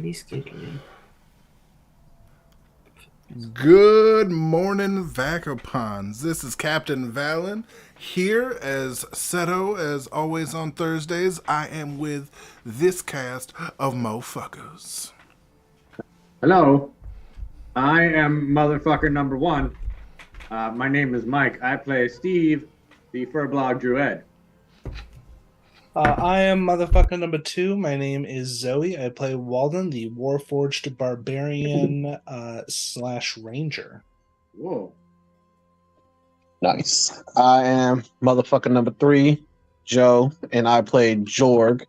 Scheduling. Good morning, Vagabonds. This is Captain Valen here as Seto, as always on Thursdays. I am with this cast of mofuckers. Hello, I am motherfucker number one. My name is Mike. I play Steve, the furblog druid. I am motherfucker number 2. My name is Zoe. I play Walden, the Warforged Barbarian slash Ranger. Whoa. Nice. I am motherfucker number 3, Joe, and I play Jorg,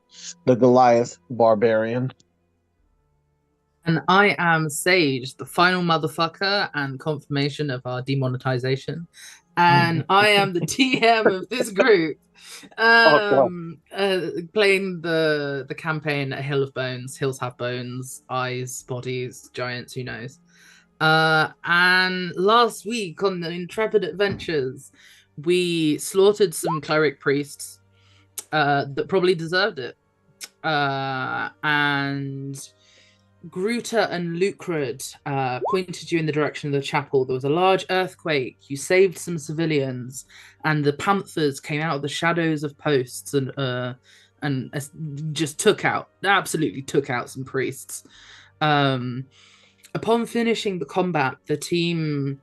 the Goliath Barbarian. And I am Sage, the final motherfucker and confirmation of our demonetization. And I am the TM of this group. Playing the campaign A Hill of Bones. Hills have bones, eyes, bodies, giants, who knows. And last week on the Intrepid Adventures, we slaughtered some cleric priests that probably deserved it. And Gruta and Lucred pointed you in the direction of the chapel. There was a large earthquake. You saved some civilians, and the Panthers came out of the shadows of posts and just absolutely took out some priests. Upon finishing the combat, the team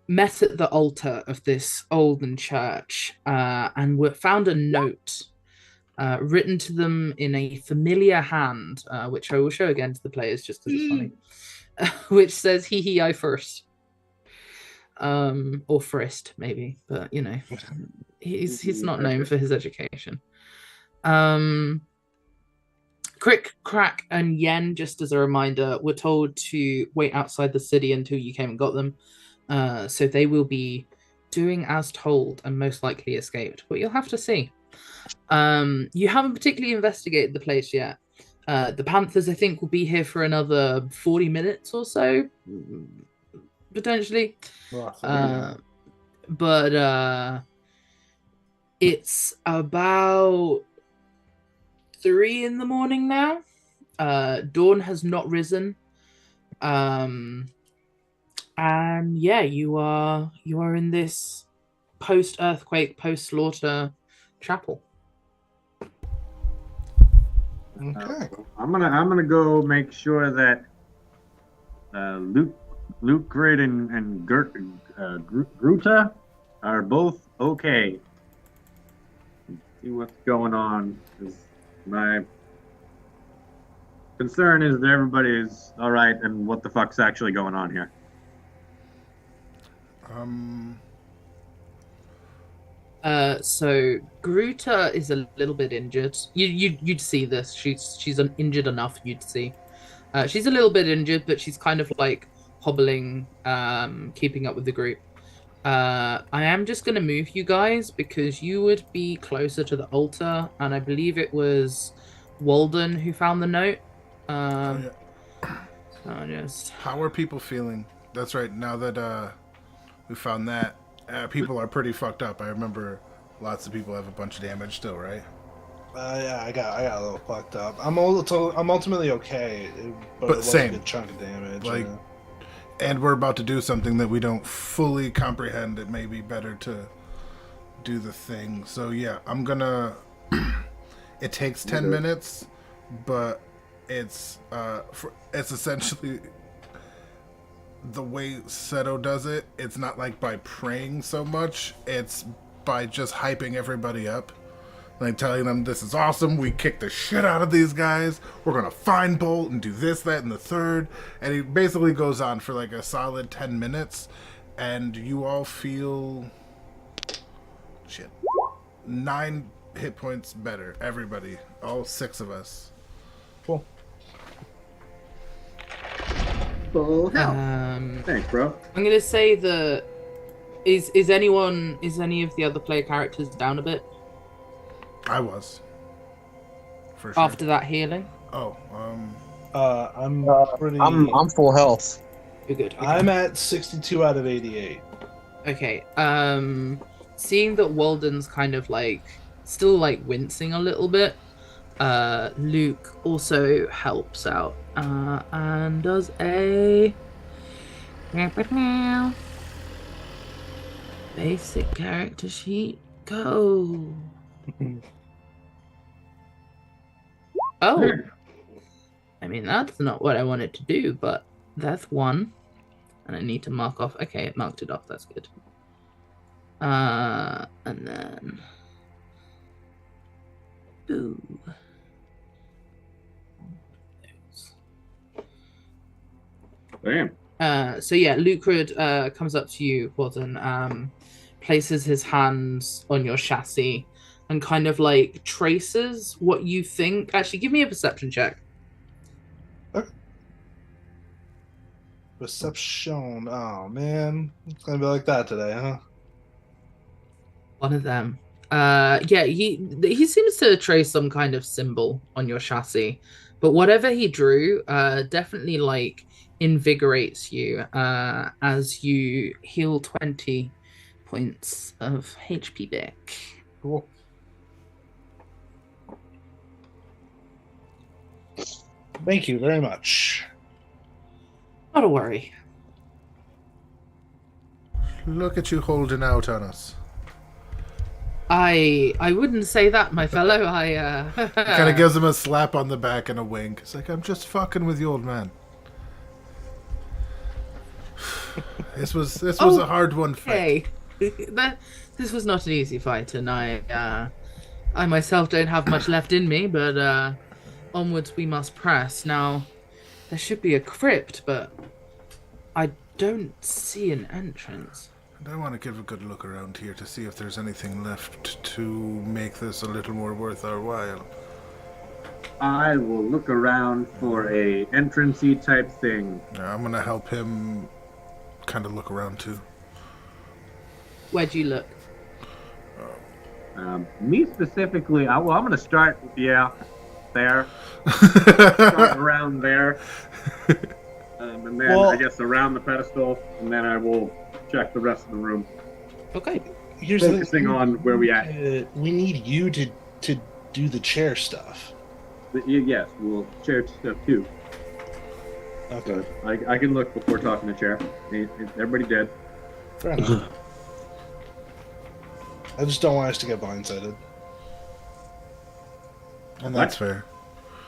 met at the altar of this olden church and found a note written to them in a familiar hand, which I will show again to the players just because it's funny, which says "Hee hee, I first," or "Frist" maybe, but you know, he's not known for his education. Crick, Crack, and Yen, just as a reminder, were told to wait outside the city until you came and got them. So they will be doing as told and most likely escaped, but you'll have to see. You haven't particularly investigated the place yet. The Panthers, I think, will be here for another 40 minutes or so, potentially. But it's about 3 in the morning now. Dawn has not risen. And yeah, you are in this post-earthquake, post-slaughter chapel. Okay. I'm gonna go make sure that Luke Grid and Gruta are both okay. See what's going on. 'Cause my concern is that everybody is all right, and what the fuck's actually going on here. So Gruta is a little bit injured. You'd see this. She's injured enough. You'd see. She's a little bit injured, but she's kind of like hobbling, keeping up with the group. I am just gonna move you guys because you would be closer to the altar, and I believe it was Walden who found the note. How are people feeling? That's right. Now that we found that, people are pretty fucked up. I remember lots of people have a bunch of damage still, right? Yeah, I got a little fucked up. I'm ultimately okay, but it was same. a good chunk of damage. Like, and we're about to do something that we don't fully comprehend. It may be better to do the thing. So yeah, I'm gonna. It takes 10 minutes, but it's essentially the way Seto does it. It's not like by praying so much. It's by just hyping everybody up. Like telling them this is awesome, we kicked the shit out of these guys, we're gonna find Bolt and do this, that, and the third. And he basically goes on for like a solid 10 minutes, and you all feel 9 hit points better. Everybody. All 6 of us. Cool. Full health. Thanks, bro. I'm gonna say that is any of the other player characters down a bit? I was. For sure. After that healing? Oh, I'm pretty. I'm full health. You're good. Okay. I'm at 62 out of 88. Okay. Seeing that Walden's kind of like still like wincing a little bit, Luke also helps out and does a basic character sheet. Go. Oh, I mean, that's not what I wanted to do, but that's one. And I need to mark off. Okay, it marked it off. That's good. And then. Ooh. Damn. So yeah, Lucrid comes up to you, Warden, places his hands on your chassis and kind of like traces what you think. Actually, give me a perception check. Perception. Oh man, it's gonna be like that today, huh? One of them. Yeah, he seems to trace some kind of symbol on your chassis, but whatever he drew, definitely like invigorates you as you heal 20 points of HP back. Cool. Thank you very much. Not a worry. Look at you holding out on us. I wouldn't say that, my fellow. Kind of gives him a slap on the back and a wink. It's like, I'm just fucking with you, old man. This was a hard one fight. This was not an easy fight, and I myself don't have much left in me, but onwards we must press. Now, there should be a crypt, but I don't see an entrance. And I want to give a good look around here to see if there's anything left to make this a little more worth our while. I will look around for a entrancey type thing. I'm going to help him kind of look around too. Where'd you look? Me specifically, I'm going to start, there. Start around there. And then I guess around the pedestal, and then I will check the rest of the room. Okay. Here's Focusing on where we at. We need you to do the chair stuff. Yes, we'll chair stuff too. Okay. So I can look before talking to chair. Everybody dead. Fair enough. I just don't want us to get blindsided. And that's fair.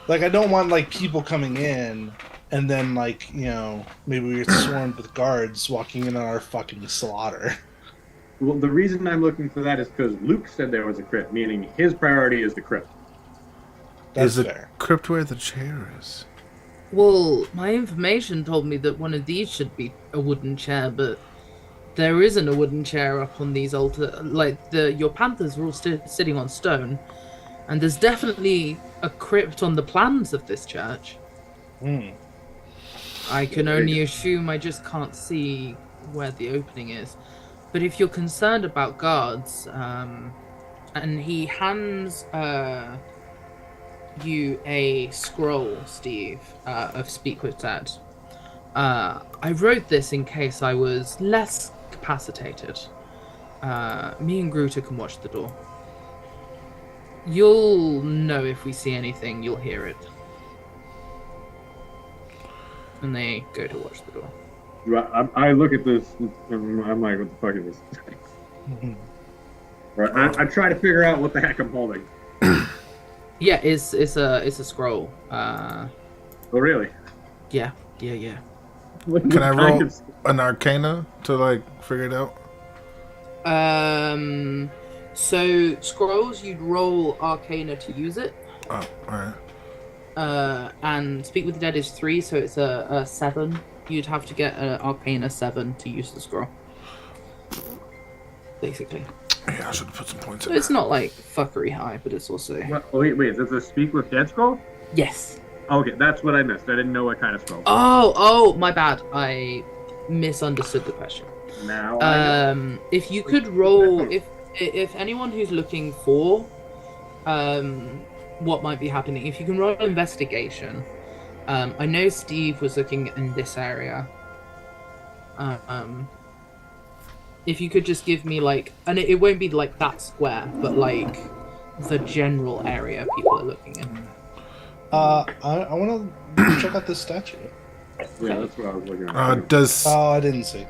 Like, I don't want, like, people coming in and then, like, you know, maybe we get swarmed with guards walking in on our fucking slaughter. Well, the reason I'm looking for that is because Luke said there was a crypt, meaning his priority is the crypt. That's is fair. The crypt where the chair is? Well, my information told me that one of these should be a wooden chair, but there isn't a wooden chair up on these altar. Like, your panthers are all sitting on stone, and there's definitely a crypt on the plans of this church. I can only assume. I just can't see where the opening is. But if you're concerned about guards, and he hands you a scroll, Steve, of Speak with Dad. I wrote this in case I was less capacitated. Me and Gruta can watch the door. You'll know if we see anything, you'll hear it. And they go to watch the door. I look at this, and I'm like, what the fuck is this? Right, I try to figure out what the heck I'm holding. Yeah, it's a scroll. Oh, really? Yeah. Can I roll an Arcana to, like, figure it out? So scrolls, you'd roll Arcana to use it. Oh, alright. And Speak with the Dead is 3, so it's a 7. You'd have to get an Arcana 7 to use the scroll. Basically. Yeah, I should have put some points in. So it's not like fuckery high, but it's also. Wait, there's a Speak with Dead scroll? Yes. Okay, that's what I missed. I didn't know what kind of scroll. Oh, my bad. I misunderstood the question. Now if you could roll, if anyone who's looking for what might be happening, if you can roll investigation. I know Steve was looking in this area. If you could just give me, like, and it won't be like that square, but like the general area people are looking in. I want to check out this statue. Yeah, that's what I was looking at. Does Oh, I didn't see.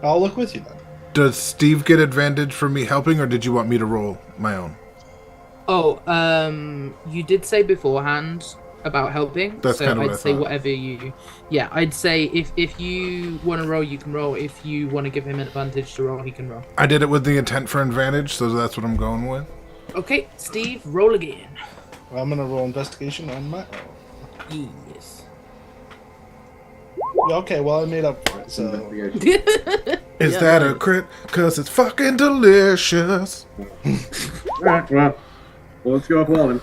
I'll look with you then. does Steve get advantage for me helping, or did you want me to roll my own? Oh, you did say beforehand about helping. That's so kinda what I'd I say thought. whatever you. Yeah, I'd say if you want to roll, you can roll. If you want to give him an advantage to roll, he can roll. I did it with the intent for advantage, so that's what I'm going with. Okay, Steve, roll again. Well, I'm gonna roll investigation on my own. Yes. Yeah, okay, well I made up for it. So Is Yeah, that a right. crit? Cause it's fucking delicious. Alright, well, let's go with Walden.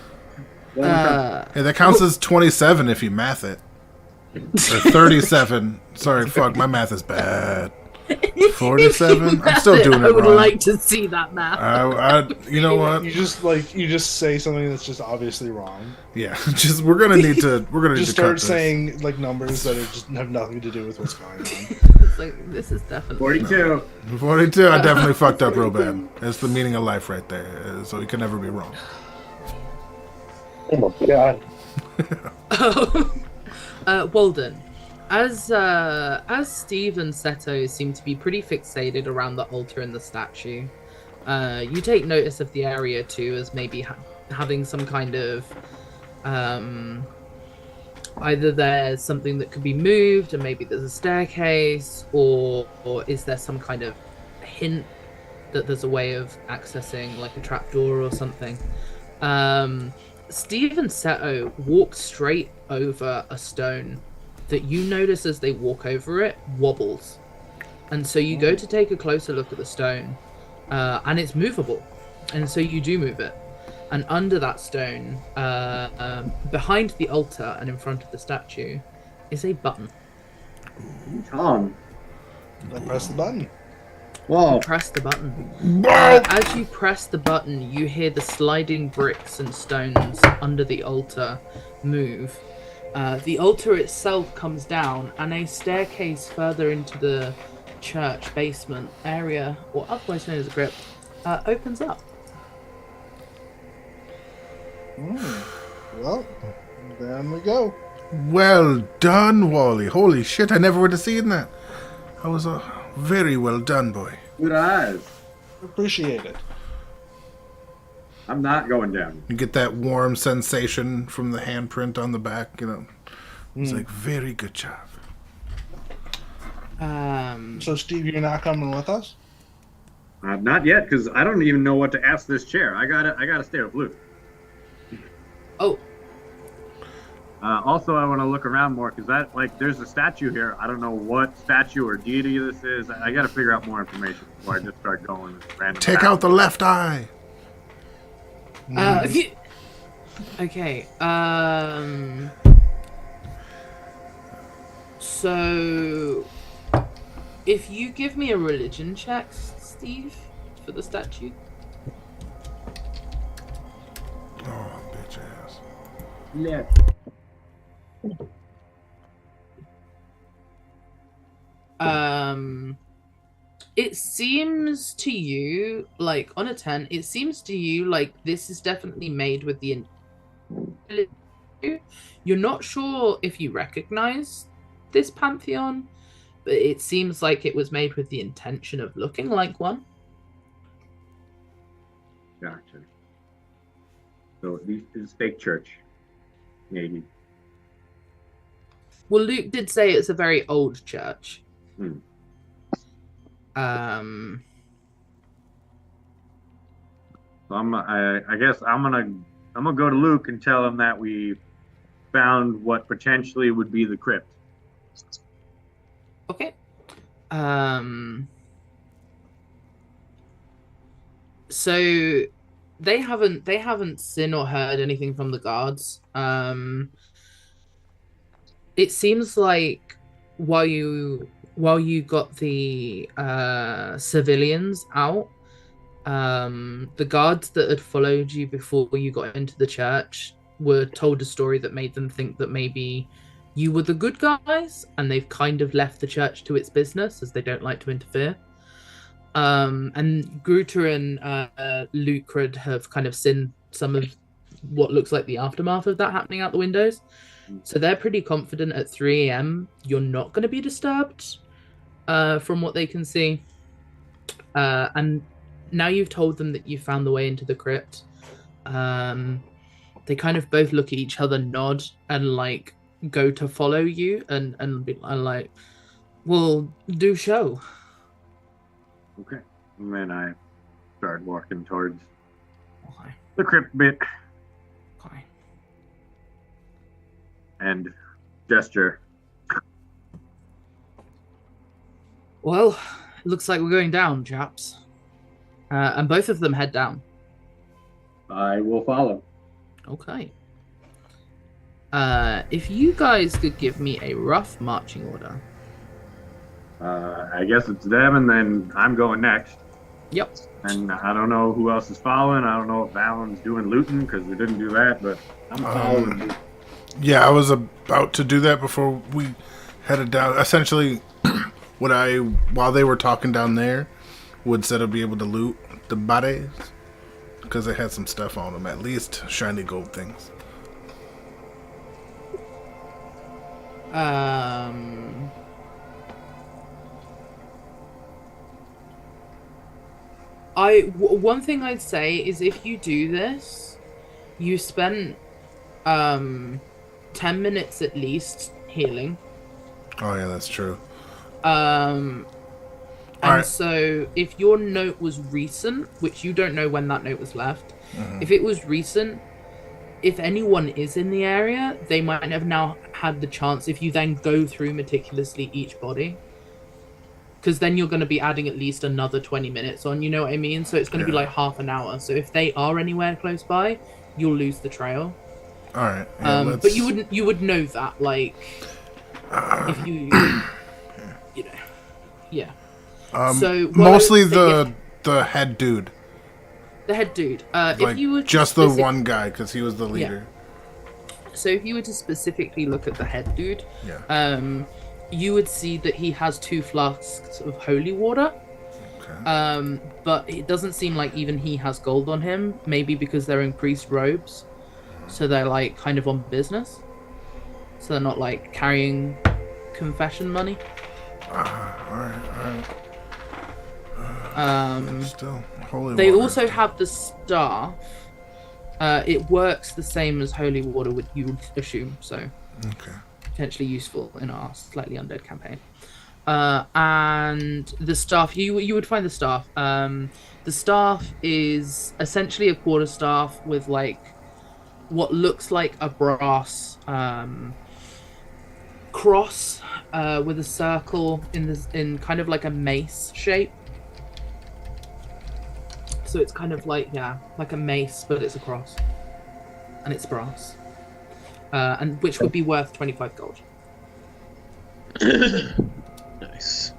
Hey, that counts as 27 if you math it. Or 37. Sorry, fuck, my math is bad. 47? I'm still doing I it would wrong. like to see that math. You know what? you just say something that's just obviously wrong. Yeah, just we're gonna need to Just cut start this. saying like numbers that are just have nothing to do with what's going on. It's like, this is definitely 42. 42. I definitely fucked up real bad. That's the meaning of life right there. So you can never be wrong. Oh my god. Walden, as Steve and Seto seem to be pretty fixated around the altar and the statue, you take notice of the area too as maybe having some kind of either there's something that could be moved and maybe there's a staircase, or is there some kind of hint that there's a way of accessing like a trapdoor or something. Steve and Seto walk straight over a stone that you notice as they walk over it wobbles. And so you go to take a closer look at the stone, and it's movable. And so you do move it. And under that stone, behind the altar and in front of the statue, is a button. Tom. I press the button. Whoa. Press the button. As you press the button, you hear the sliding bricks and stones under the altar move. The altar itself comes down, and a staircase further into the church basement area, or otherwise known as a crypt, opens up. Well, then we go. Well done, Wally. Holy shit, I never would have seen that. That was very well done, boy. Good eyes. Appreciate it. I'm not going down. You get that warm sensation from the handprint on the back, you know. It's like, very good job. So, Steve, you're not coming with us? Not yet, because I don't even know what to ask this chair. I gotta stay with Luke. Oh, Also, I want to look around more because there's a statue here. I don't know what statue or deity this is. I got to figure out more information before I just start going random. Take out the left eye. okay. So, if you give me a religion check, Steve, for the statue. Oh, bitch ass. Left. It seems to you, like, on a 10, it seems to you like this is definitely made with the You're not sure if you recognize this pantheon, but it seems like it was made with the intention of looking like one. Gotcha. So this is fake church, maybe. Well, Luke did say it's a very old church. Hmm. So I guess I'm gonna go to Luke and tell him that we found what potentially would be the crypt. Okay. So they haven't seen or heard anything from the guards. It seems like while you got the civilians out, the guards that had followed you before you got into the church were told a story that made them think that maybe you were the good guys, and they've kind of left the church to its business as they don't like to interfere. And Gruta and Lucrid have kind of seen some of what looks like the aftermath of that happening out the windows. So they're pretty confident at 3 a.m. you're not going to be disturbed from what they can see. And now you've told them that you found the way into the crypt. They kind of both look at each other, nod, and like go to follow you, and be like, "Well, do show." Okay. And then I start walking towards Okay. the crypt bit Okay. and gesture. Well, it looks like we're going down, chaps. And both of them head down. I will follow. Okay. If you guys could give me a rough marching order. I guess it's them, and then I'm going next. Yep. And I don't know who else is following. I don't know if Valen's doing looting, because we didn't do that, but I'm following. Yeah, I was about to do that before we headed down. Essentially, while they were talking down there, would Seto be able to loot the bodies? Because they had some stuff on them, at least shiny gold things. One thing I'd say is if you do this, you spend 10 minutes at least healing. Oh yeah, that's true. And Alright. so if your note was recent, which you don't know when that note was left, if it was recent, if anyone is in the area, they might have now had the chance if you then go through meticulously each body. Because then you're going to be adding at least another 20 minutes on, you know what I mean? So it's going to be like half an hour. So if they are anywhere close by, you'll lose the trail. All right. Yeah, but you would know that, like, if you know, yeah. So mostly the head dude. The head dude. Like, if you were just the one guy, because he was the leader. Yeah. So if you were to specifically look at the head dude, yeah. You would see that he has 2 flasks of holy water. Okay. But it doesn't seem like even he has gold on him. Maybe because they're in priest robes, so they're like kind of on business. So they're not like carrying confession money. All right. Still, holy they water. also have the staff. It works the same as holy water, would you would assume. So okay. Potentially useful in our slightly undead campaign. And the staff, you would find the staff. The staff is essentially a quarterstaff with like what looks like a brass cross with a circle in kind of like a mace shape. So it's kind of like like a mace, but it's a cross, and it's brass. And which would be worth 25 gold. Nice.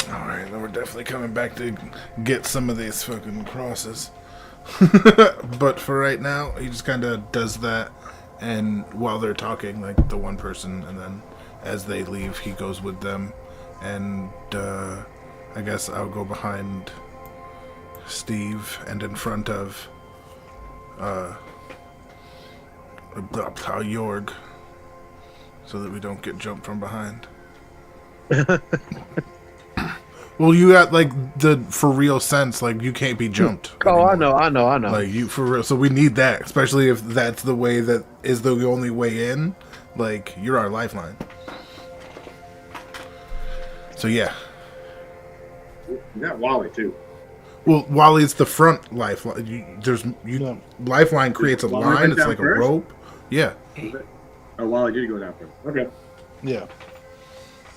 Alright, then we're definitely coming back to get some of these fucking crosses. But for right now, he just kind of does that, and while they're talking, like the one person, and then as they leave, he goes with them, and I guess I'll go behind Steve and in front of Jorg, so that we don't get jumped from behind. Well, you got like the for real sense, like you can't be jumped. Oh, anymore. I know. Like you for real. So we need that, especially if that's the way that is the only way in. Like you're our lifeline. So yeah. You got Wally too. Well, Wally's the front lifeline. Lifeline creates a Wally line. went It's down like first? a rope. Yeah. Oh, Wally did go down first. Okay. Yeah.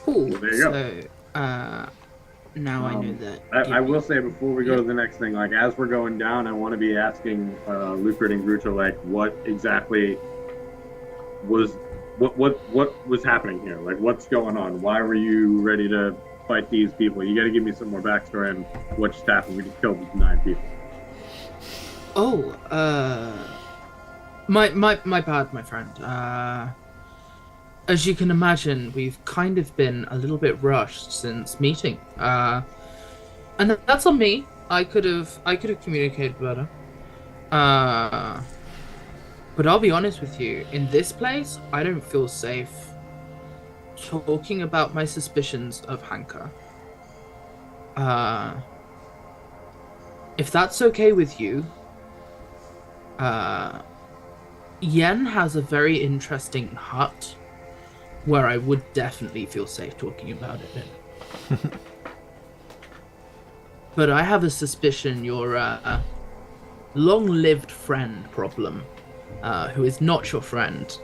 Cool. Well, there you go. So, now I know that. I will say before we go to the next thing, like as we're going down, I want to be asking Lucrid and Gruto, like what exactly was what was happening here? Like what's going on? Why were you ready to fight these people? You got to give me some more backstory on what just happened. We just killed 9 people. Oh, my bad, my friend. as you can imagine, we've kind of been a little bit rushed since meeting. And that's on me. I could have communicated better. But I'll be honest with you, in this place, I don't feel safe talking about my suspicions of Hanka. If that's okay with you, Yen has a very interesting hut where I would definitely feel safe talking about it. But I have a suspicion your long-lived friend problem, who is not your friend,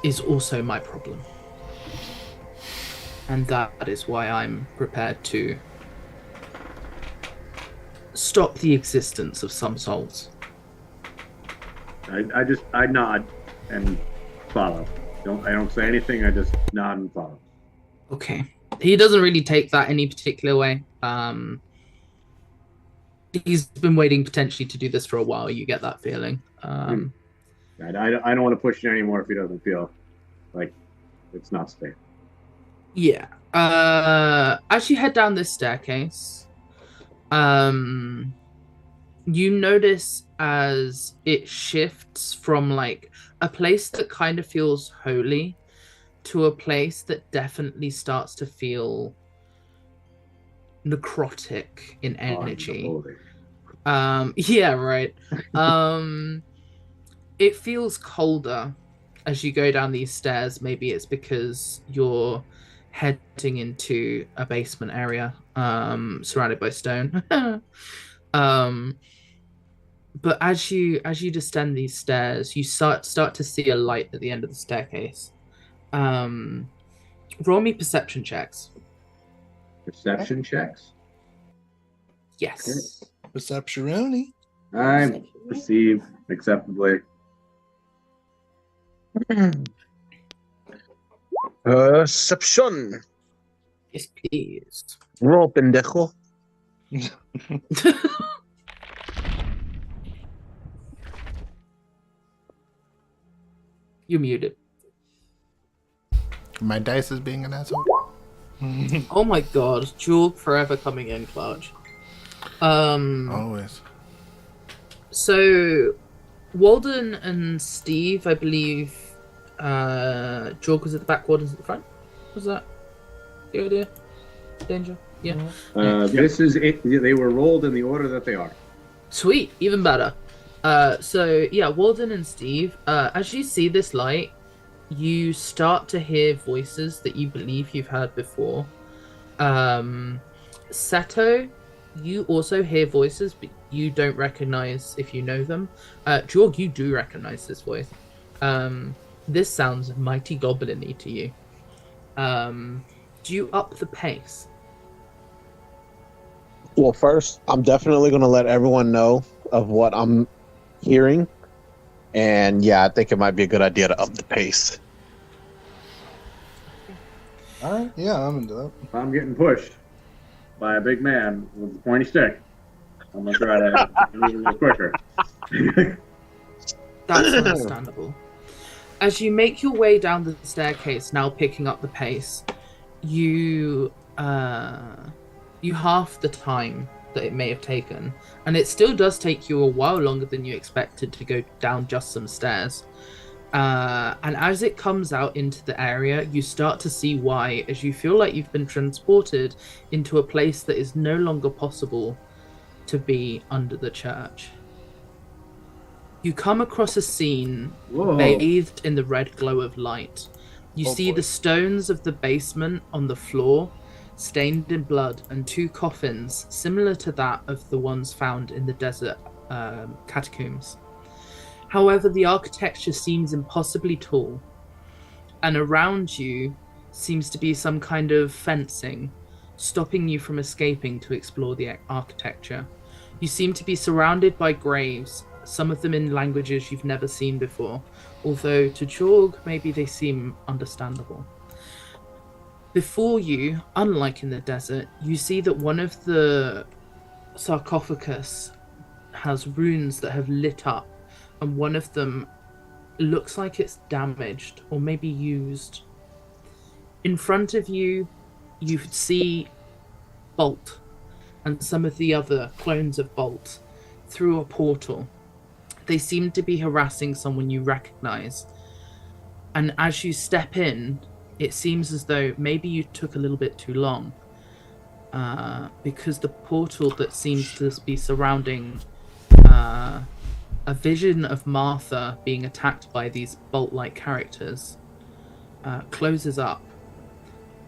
is also my problem. And that is why I'm prepared to stop the existence of some souls. I nod and follow. I don't say anything. I just nod and follow. Okay. He doesn't really take that any particular way. He's been waiting potentially to do this for a while. You get that feeling. I don't want to push it anymore if he doesn't feel like it's not safe. Yeah. As you head down this staircase, you notice as it shifts from like a place that kind of feels holy to a place that definitely starts to feel necrotic in energy. Yeah, right. It feels colder as you go down these stairs. Maybe it's because you're heading into a basement area, surrounded by stone. But as you descend these stairs, you start to see a light at the end of the staircase. Roll me perception checks. Perception checks? Yes. Perception. I perceive acceptably. Perception. Yes, please. Roll, pendejo. You're muted. My dice is being an asshole. Oh my god, Jewel forever coming in clutch. Always. So Walden and Steve, I believe, Jorg was at the back, Walden's at the front. Was that the idea? Danger? Yeah. This is it. They were rolled in the order that they are. Sweet, even better. So yeah, Walden and Steve, as you see this light, you start to hear voices that you believe you've heard before. Seto, you also hear voices, but you don't recognize if you know them. Jorg, you do recognize this voice. This sounds mighty goblin-y to you. Do you up the pace? Well, first, I'm definitely going to let everyone know of what I'm hearing. And yeah, I think it might be a good idea to up the pace. All right. Yeah, I'm into that. If I'm getting pushed by a big man with a pointy stick, I'm going to try to move a little quicker. That's understandable. As you make your way down the staircase, now picking up the pace, you half the time that it may have taken, and it still does take you a while longer than you expected to go down just some stairs. And as it comes out into the area, you start to see why, as you feel like you've been transported into a place that is no longer possible to be under the church. You come across a scene bathed in the red glow of light. You see the stones of the basement on the floor, stained in blood, and two coffins similar to that of the ones found in the desert catacombs. However, the architecture seems impossibly tall, and around you seems to be some kind of fencing, stopping you from escaping to explore the architecture. You seem to be surrounded by graves, some of them in languages you've never seen before, although to Jorg, maybe they seem understandable. Before you, unlike in the desert, you see that one of the sarcophagus has runes that have lit up, and one of them looks like it's damaged or maybe used. In front of you, you see Bolt and some of the other clones of Bolt through a portal. They seem to be harassing someone you recognize. And as you step in, it seems as though maybe you took a little bit too long. Because the portal that seems to be surrounding a vision of Martha being attacked by these Bolt-like characters closes up.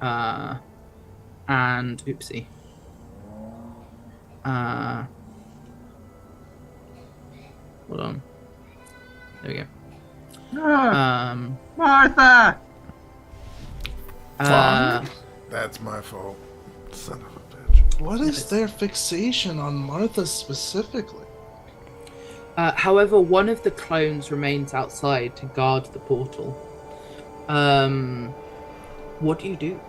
And oopsie. Hold on. There we go. Martha! That's my fault. Son of a bitch. What is their fixation on Martha specifically? However, one of the clones remains outside to guard the portal. What do you do?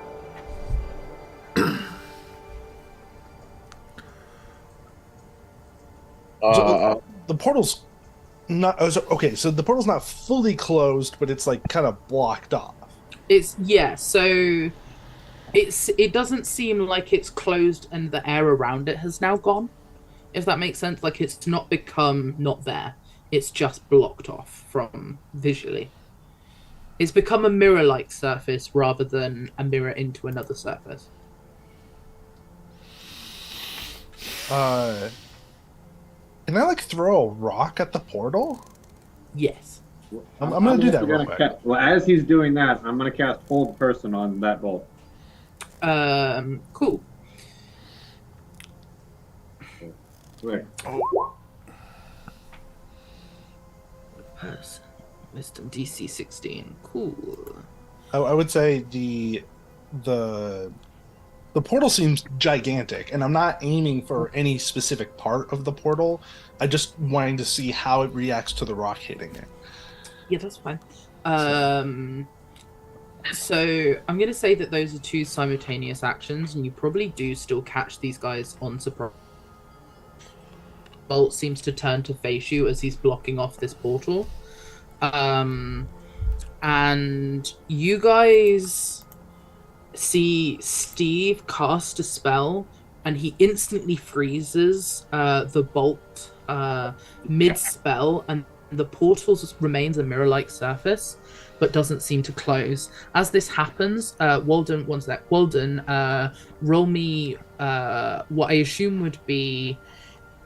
The portal's not okay. So the portal's not fully closed, but it's like kind of blocked off. So it doesn't seem like it's closed and the air around it has now gone. If that makes sense, like it's not become not there. It's just blocked off from visually. It's become a mirror-like surface rather than a mirror into another surface. Can I like throw a rock at the portal? Yes. I'm gonna do that real quick. Well, as he's doing that, I'm gonna cast Hold Person on that bolt. Cool. Wait. Person. Wisdom DC 16. Cool. I would say the portal seems gigantic, and I'm not aiming for any specific part of the portal. I just wanting to see how it reacts to the rock hitting it. Yeah, that's fine. So I'm going to say that those are two simultaneous actions, and you probably do still catch these guys on surprise. Bolt seems to turn to face you as he's blocking off this portal. And you guys see Steve cast a spell, and he instantly freezes the bolt mid-spell, and the portal remains a mirror-like surface, but doesn't seem to close. As this happens, Walden, one sec. Walden, roll me what I assume would be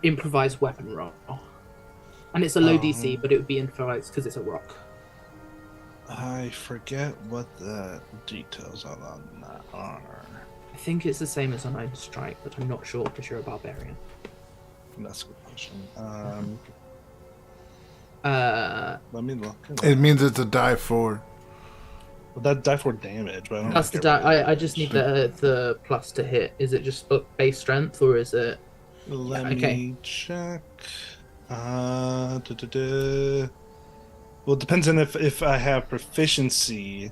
improvised weapon roll. And it's a low DC, but it would be improvised because it's a rock. I forget what the details on that are. I think it's the same as Unarmed Strike, but I'm not sure because you're a barbarian. That's a good question. Let me look. It means it's a die 4. Well, that die for damage, but I don't That's the die. I just need the plus to hit. Is it just base strength or is it? Let me check. Well, it depends on if I have proficiency.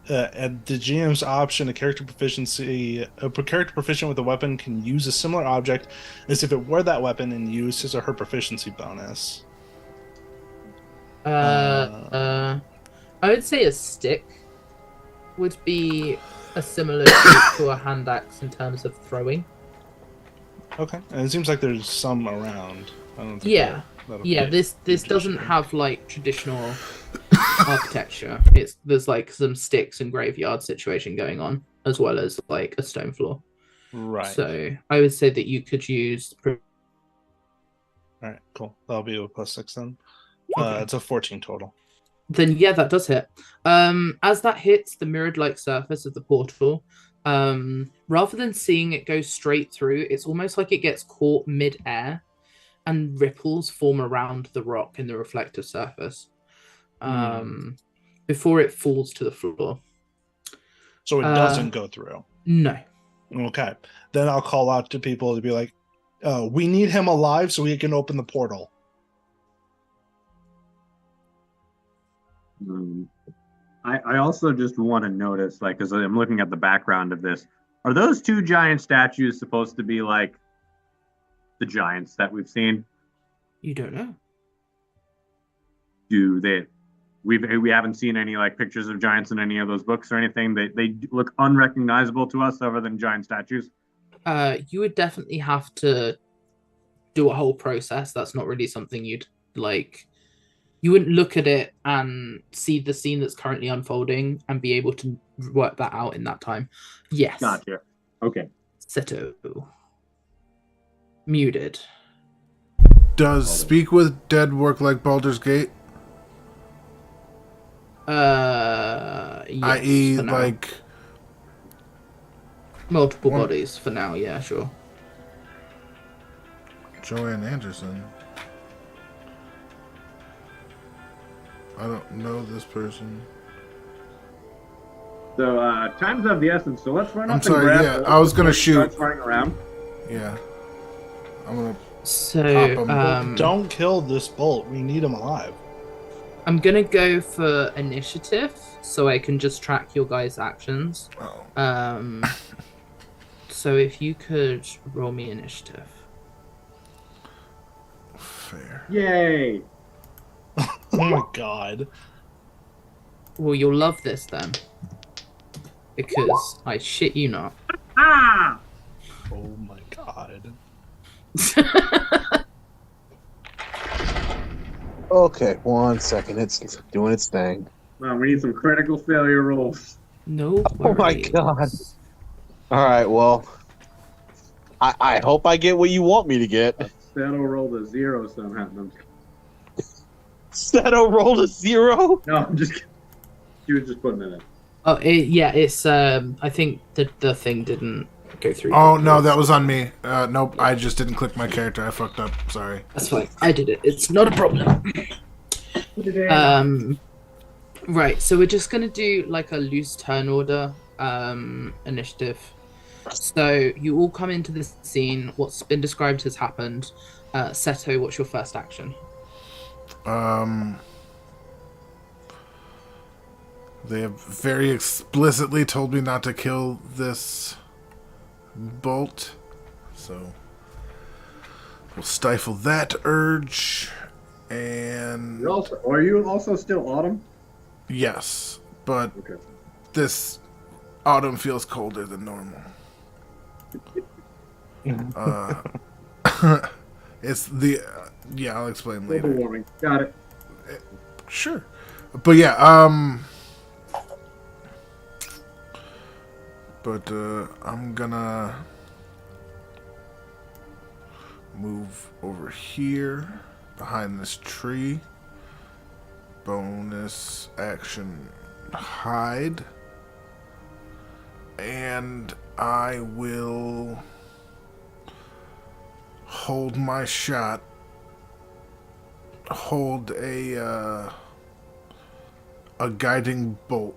At the GM's option, a character proficient with a weapon can use a similar object as if it were that weapon and use his or her proficiency bonus. I would say a stick would be a similar to a hand axe in terms of throwing. Okay, and it seems like there's some around. I don't think that'll This doesn't have like traditional architecture. There's like some sticks and graveyard situation going on, as well as like a stone floor. Right. So I would say that you could use. All right, cool. That'll be a +6 then. It's a 14 total. Then yeah, that does hit. As that hits the mirrored-like surface of the portal, rather than seeing it go straight through, it's almost like it gets caught mid-air, and ripples form around the rock in the reflective surface before it falls to the floor. So it doesn't go through? No. Okay. Then I'll call out to people to be like, we need him alive so we can open the portal. I also just want to notice, like, because I'm looking at the background of this, are those two giant statues supposed to be like the giants that we've seen? You don't know. Do they we haven't seen any like pictures of giants in any of those books or anything. They look unrecognizable to us, other than giant statues. You would definitely have to do a whole process. That's not really something you'd like. You wouldn't look at it and see the scene that's currently unfolding and be able to work that out in that time. Yes. Gotcha. Okay. Seto. Muted. Does Speak with Dead work like Baldur's Gate? Yes, I.e., for now. like multiple bodies for now. Yeah, sure. Joanne Anderson. I don't know this person. So time's of the essence. So let's run up I'm and sorry. grab. Yeah, I was gonna shoot. Starts running around. Yeah, I'm gonna. So, Pop 'em. Don't kill this bolt. We need him alive. I'm gonna go for initiative so I can just track your guys' actions. Oh. So if you could roll me initiative. Fair. Yay! Oh my god. Well, you'll love this then, because I shit you not. Ah! Oh my god. Okay, 1 second. It's doing its thing. Well, we need some critical failure rolls. No. Oh my worries. God. All right, well, I hope I get what you want me to get. Seto rolled a 0 somehow. No, Seto rolled a 0? no, I'm just kidding. She was just putting it in. Oh, it's. I think the thing didn't go through. Oh no, that was on me. Nope, I just didn't click my character. I fucked up. Sorry. That's fine. I did it. It's not a problem. Right. So we're just gonna do like a loose turn order initiative. So you all come into this scene. What's been described has happened. Seto, what's your first action? They have very explicitly told me not to kill this bolt, so we'll stifle that urge. And Are you also still autumn? yes, but Okay. this autumn feels colder than normal. It's the yeah, I'll explain Global later. warming. Got it. Sure, but yeah, but I'm gonna move over here behind this tree. Bonus action hide. And I will hold my shot. Hold a guiding bolt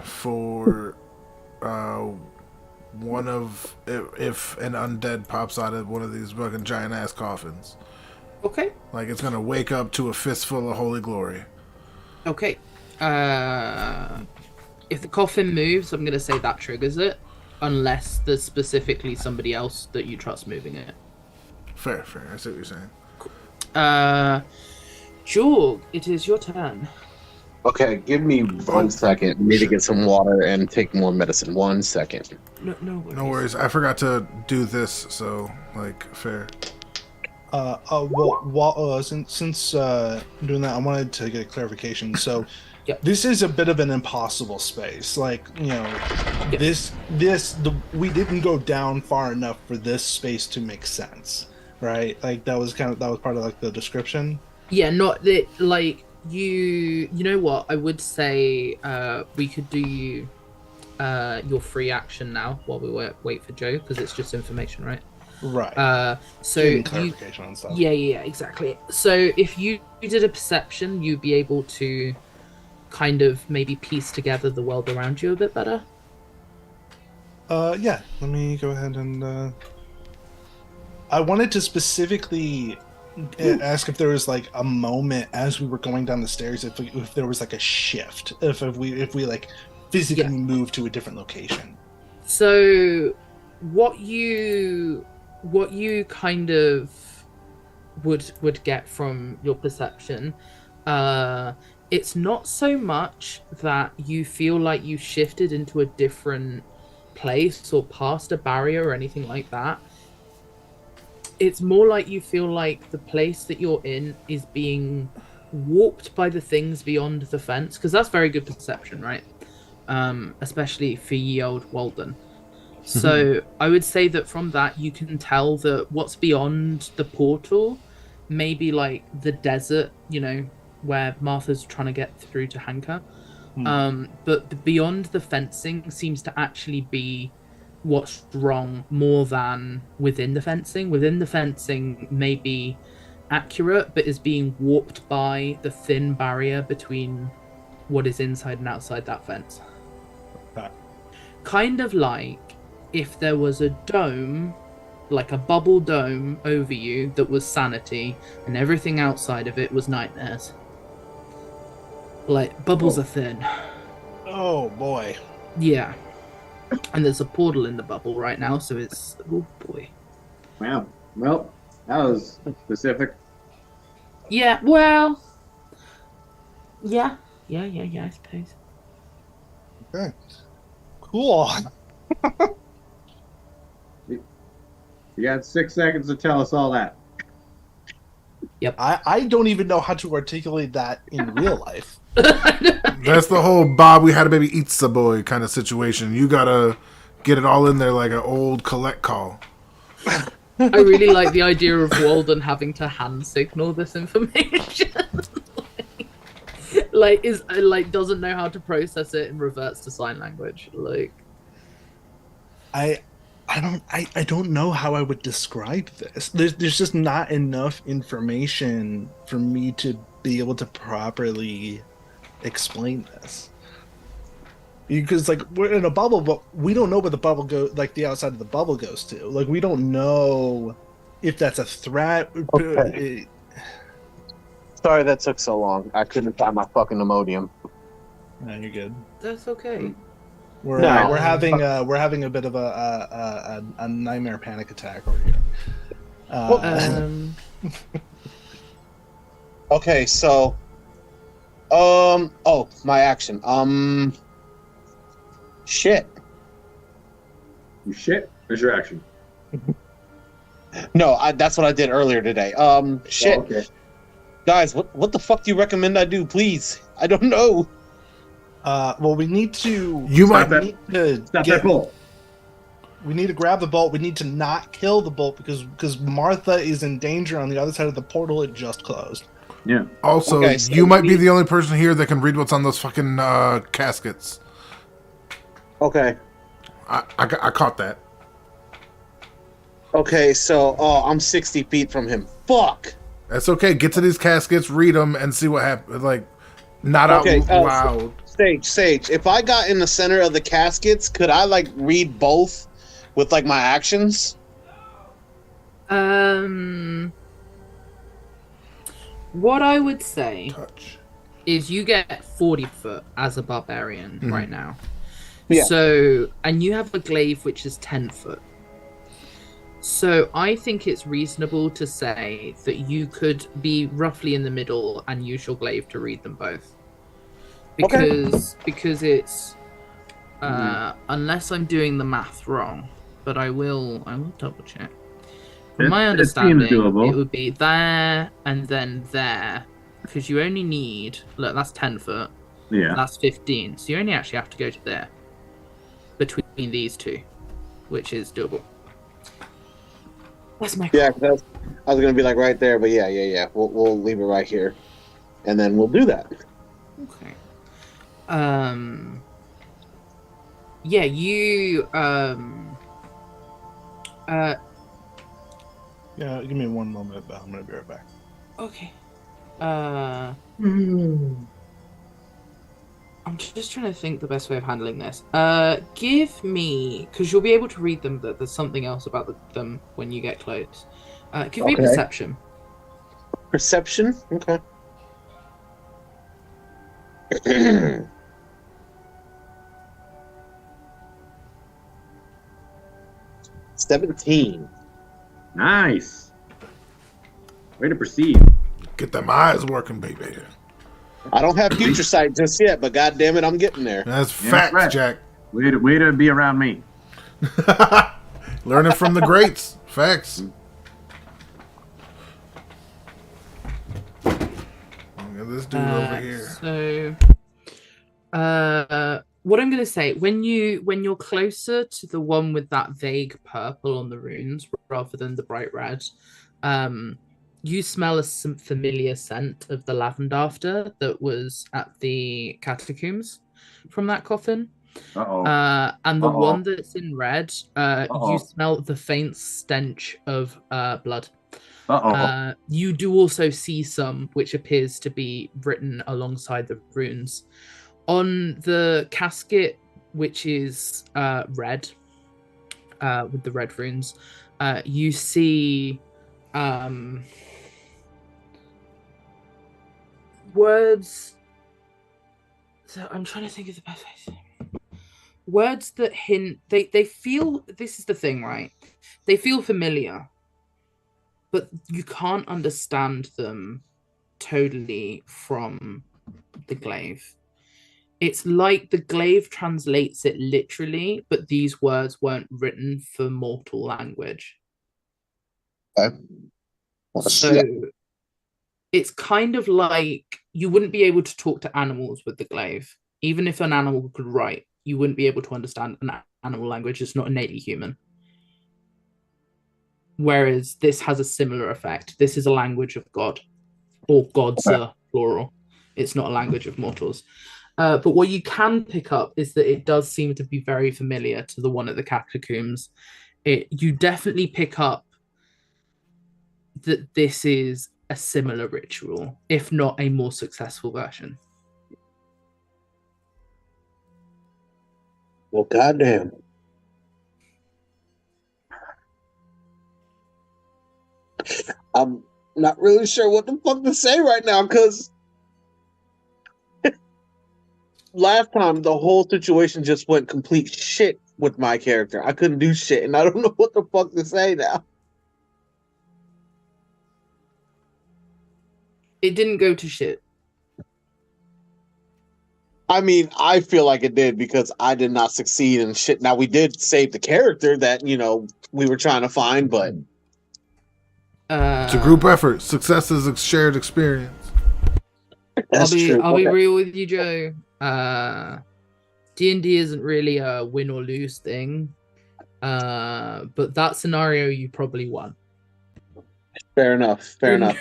for one of if an undead pops out of one of these fucking giant ass coffins. Okay. Like it's gonna wake up to a fistful of holy glory. Okay. If the coffin moves, I'm gonna say that triggers it, unless there's specifically somebody else that you trust moving it. Fair. I see what you're saying. Jorg, it is your turn. Okay, give me 1 second. I need to get some water and take more medicine. 1 second. No worries. No worries. I forgot to do this, so like fair. Since doing that, I wanted to get a clarification. So, Yep. This is a bit of an impossible space. Like, we didn't go down far enough for this space to make sense, right? Like that was part of like the description. Yeah, not that like you know what? I would say we could do your free action now while we wait for Joe, because it's just information, right? Right. So Getting clarification on stuff. Yeah, exactly. So if you did a perception, you'd be able to kind of maybe piece together the world around you a bit better. Yeah. Let me go ahead and. I wanted to specifically ask if there was like a moment as we were going down the stairs, if there was like a shift, if we like physically moved to a different location. So what you kind of would get from your perception it's not so much that you feel like you shifted into a different place or past a barrier or anything like that. It's more like you feel like the place that you're in is being warped by the things beyond the fence, because that's very good perception, right? Especially for ye old Walden. So I would say that from that you can tell that what's beyond the portal, maybe like the desert, where Martha's trying to get through to Hanka. But beyond the fencing seems to actually be what's wrong more than within the fencing. Within the fencing may be accurate, but is being warped by the thin barrier between what is inside and outside that fence. Okay. Kind of like if there was a dome, like a bubble dome over you that was sanity, and everything outside of it was nightmares. Like, bubbles are thin. Oh boy. Yeah. And there's a portal in the bubble right now, so it's... Oh, boy. Wow. Well, that was specific. Yeah, well... Yeah, I suppose. Okay. Cool. You got 6 seconds to tell us all that. I don't even know how to articulate that in real life. That's the whole Bob, we had a baby eats a boy kind of situation. You gotta get it all in there like an old collect call. I really like the idea of Walden having to hand signal this information. like doesn't know how to process it and reverts to sign language. Like, I don't know how I would describe this. There's just not enough information for me to be able to properly explain this. Because like we're in a bubble, but we don't know where the bubble goes. Like the outside of the bubble goes to. Like we don't know if that's a threat. Okay. Sorry that took so long. I couldn't find my fucking Imodium. No, you're good. that's okay. We're having a bit of a nightmare panic attack over here. Okay, so my action. Shit. You shit? Where's your action? No, that's what I did earlier today. Shit. Oh, okay. Guys, what the fuck do you recommend I do, please? I don't know. Well, we need to. Stop that bolt. We need to grab the bolt. We need to not kill the bolt because Martha is in danger on the other side of the portal. It just closed. Yeah. Also, Okay, so you might be the only person here that can read what's on those fucking caskets. Okay. I caught that. Okay, so I'm 60 feet from him. Fuck. That's okay. Get to these caskets, read them, and see what happens. Like, not Okay, out loud. Sage, if I got in the center of the caskets, could I like read both with like my actions? What I would say Touch. is you get 40 foot as a barbarian right now. Yeah. So, and you have a glaive which is 10 foot. So I think it's reasonable to say that you could be roughly in the middle and use your glaive to read them both. Because it's unless I'm doing the math wrong, but I will double check. From my understanding, it would be there and then there, because you only need, look, that's 10 foot. Yeah. That's 15. So you only actually have to go to there between these two, which is doable. That's my Yeah, I was gonna be like right there, but yeah. We'll leave it right here, and then we'll do that. Okay. Yeah, you Yeah, give me one moment, but I'm gonna be right back. okay. I'm just trying to think the best way of handling this. Give me, because you'll be able to read them, that there's something else about them when you get close. Give me perception. Perception? Okay. 17. Nice. Way to perceive. Get them eyes working, baby. I don't have future sight just yet, but god damn it, I'm getting there. That's Yeah, facts, right. Jack. Way to be around me. Learning from the greats. Facts. Look at this dude over here. So, what I'm gonna say when you're closer to the one with that vague purple on the runes rather than the bright red, you smell some familiar scent of the lavender after that was at the catacombs from that coffin. Uh-oh. And the Uh-oh. one that's in red, Uh-oh. you smell the faint stench of blood. Uh-oh. You do also see some which appears to be written alongside the runes. On the casket, which is red, with the red runes, you see words. So I'm trying to think of the best way to say it. Words that hint. They feel. This is the thing, right? They feel familiar, but you can't understand them totally from the glaive. It's like the glaive translates it literally, but these words weren't written for mortal language. Okay. Well, So shit. it's kind of like you wouldn't be able to talk to animals with the glaive. Even if an animal could write, you wouldn't be able to understand an animal language. It's not innately human. Whereas this has a similar effect. This is a language of God, or gods, plural. It's not a language of mortals. But what you can pick up is that it does seem to be very familiar to the one at the catacombs. You definitely pick up that this is a similar ritual, if not a more successful version. Well, goddamn. I'm not really sure what the fuck to say right now, because last time the whole situation just went complete shit with my character. I couldn't do shit, and I don't know what the fuck to say now. It didn't go to shit. I mean, I feel like it did because I did not succeed in shit. Now, we did save the character that, we were trying to find, but... It's a group effort. Success is a shared experience. That's true. I'll be real with you, Joe. D&D isn't really a win or lose thing. But that scenario, you probably won. Fair enough. But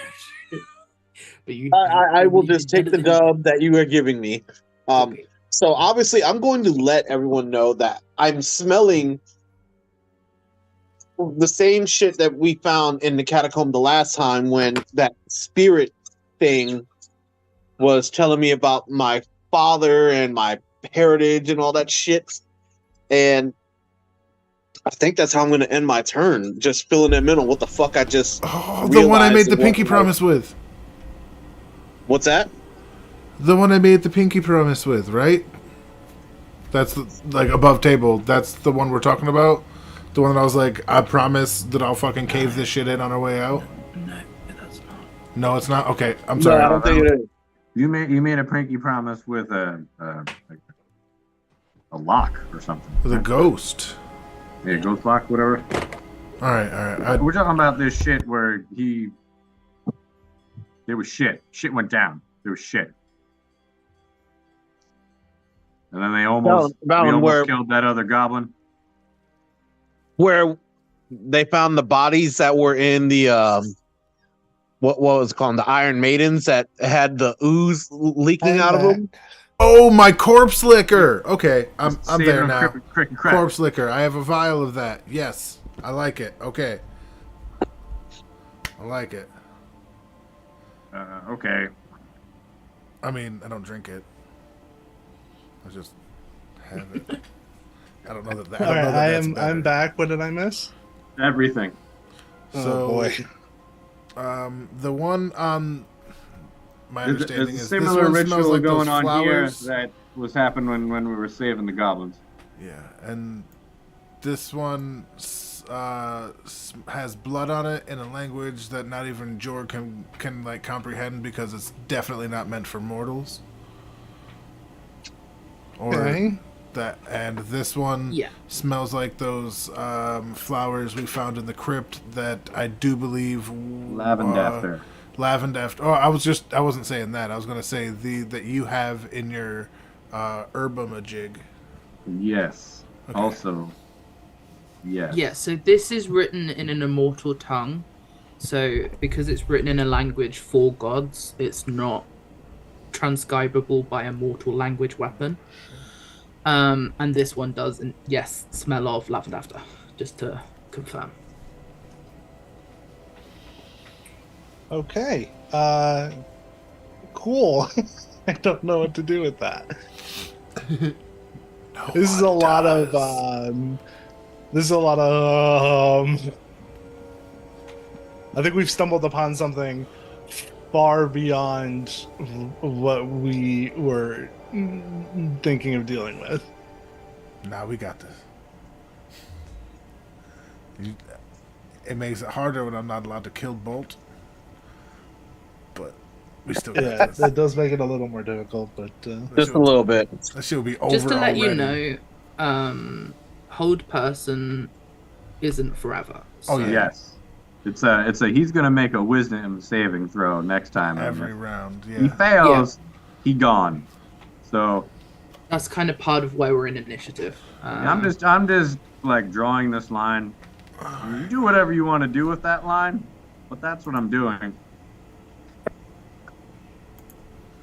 I will just take the dub that you are giving me. Okay. So obviously, I'm going to let everyone know that I'm smelling the same shit that we found in the catacomb the last time when that spirit thing was telling me about my father and my heritage and all that shit. And I think that's how I'm going to end my turn. Just filling them in on what the fuck I just. Oh, the one I made the pinky promise with. What's that? The one I made the pinky promise with, right? That's like above table. That's the one we're talking about. The one that I was like, I promise that I'll fucking cave this shit in on our way out. No, that's not. No, it's not. Okay, I'm sorry. No, I don't think it is. You made a pinky promise with a lock or something. With a ghost. Yeah, ghost lock, whatever. All right. We're talking about this shit where there was shit. Shit went down. There was shit. And then they almost killed that other goblin. Where they found the bodies that were in the what was it called, the Iron Maidens that had the ooze leaking out of them. Oh, my corpse liquor. Okay, I'm there now. Crap. Corpse liquor. I have a vial of that. Yes, I like it. Okay, I like it. Okay. I mean, I don't drink it. I just have it. I don't know that. All right, I'm back. What did I miss? Everything. So, oh boy. The one on my understanding There's a is similar this one ritual smells like going those on flowers. here that was happening when we were saving the goblins. Yeah, and this one has blood on it in a language that not even Jor can like comprehend because it's definitely not meant for mortals. Or Okay. that, and this one Yeah. smells like those flowers we found in the crypt that I do believe Lavender. lavender. Oh, I wasn't saying that. I was gonna say that you have in your herbama jig. Yes. Okay. Also. Yes. Yeah, so this is written in an immortal tongue. So because it's written in a language for gods, it's not transcribable by a mortal language weapon. And this one does, and yes, smell of lavender, just to confirm. Okay. Cool. I don't know what to do with that. This is a lot of I think we've stumbled upon something far beyond what we were thinking of dealing with. Nah, we got this. It makes it harder when I'm not allowed to kill Bolt. But we still got Yeah, this. it does make it a little more difficult, but Just a little bit. That shit will be over Just to let you already. know, hold person isn't forever. Oh, so- yeah. Yes. It's a he's gonna make a wisdom saving throw next time. and Every if round, he yeah. fails, he gone. So That's kind of part of why we're in initiative. I'm just like drawing this line. You do whatever you want to do with that line, but that's what I'm doing.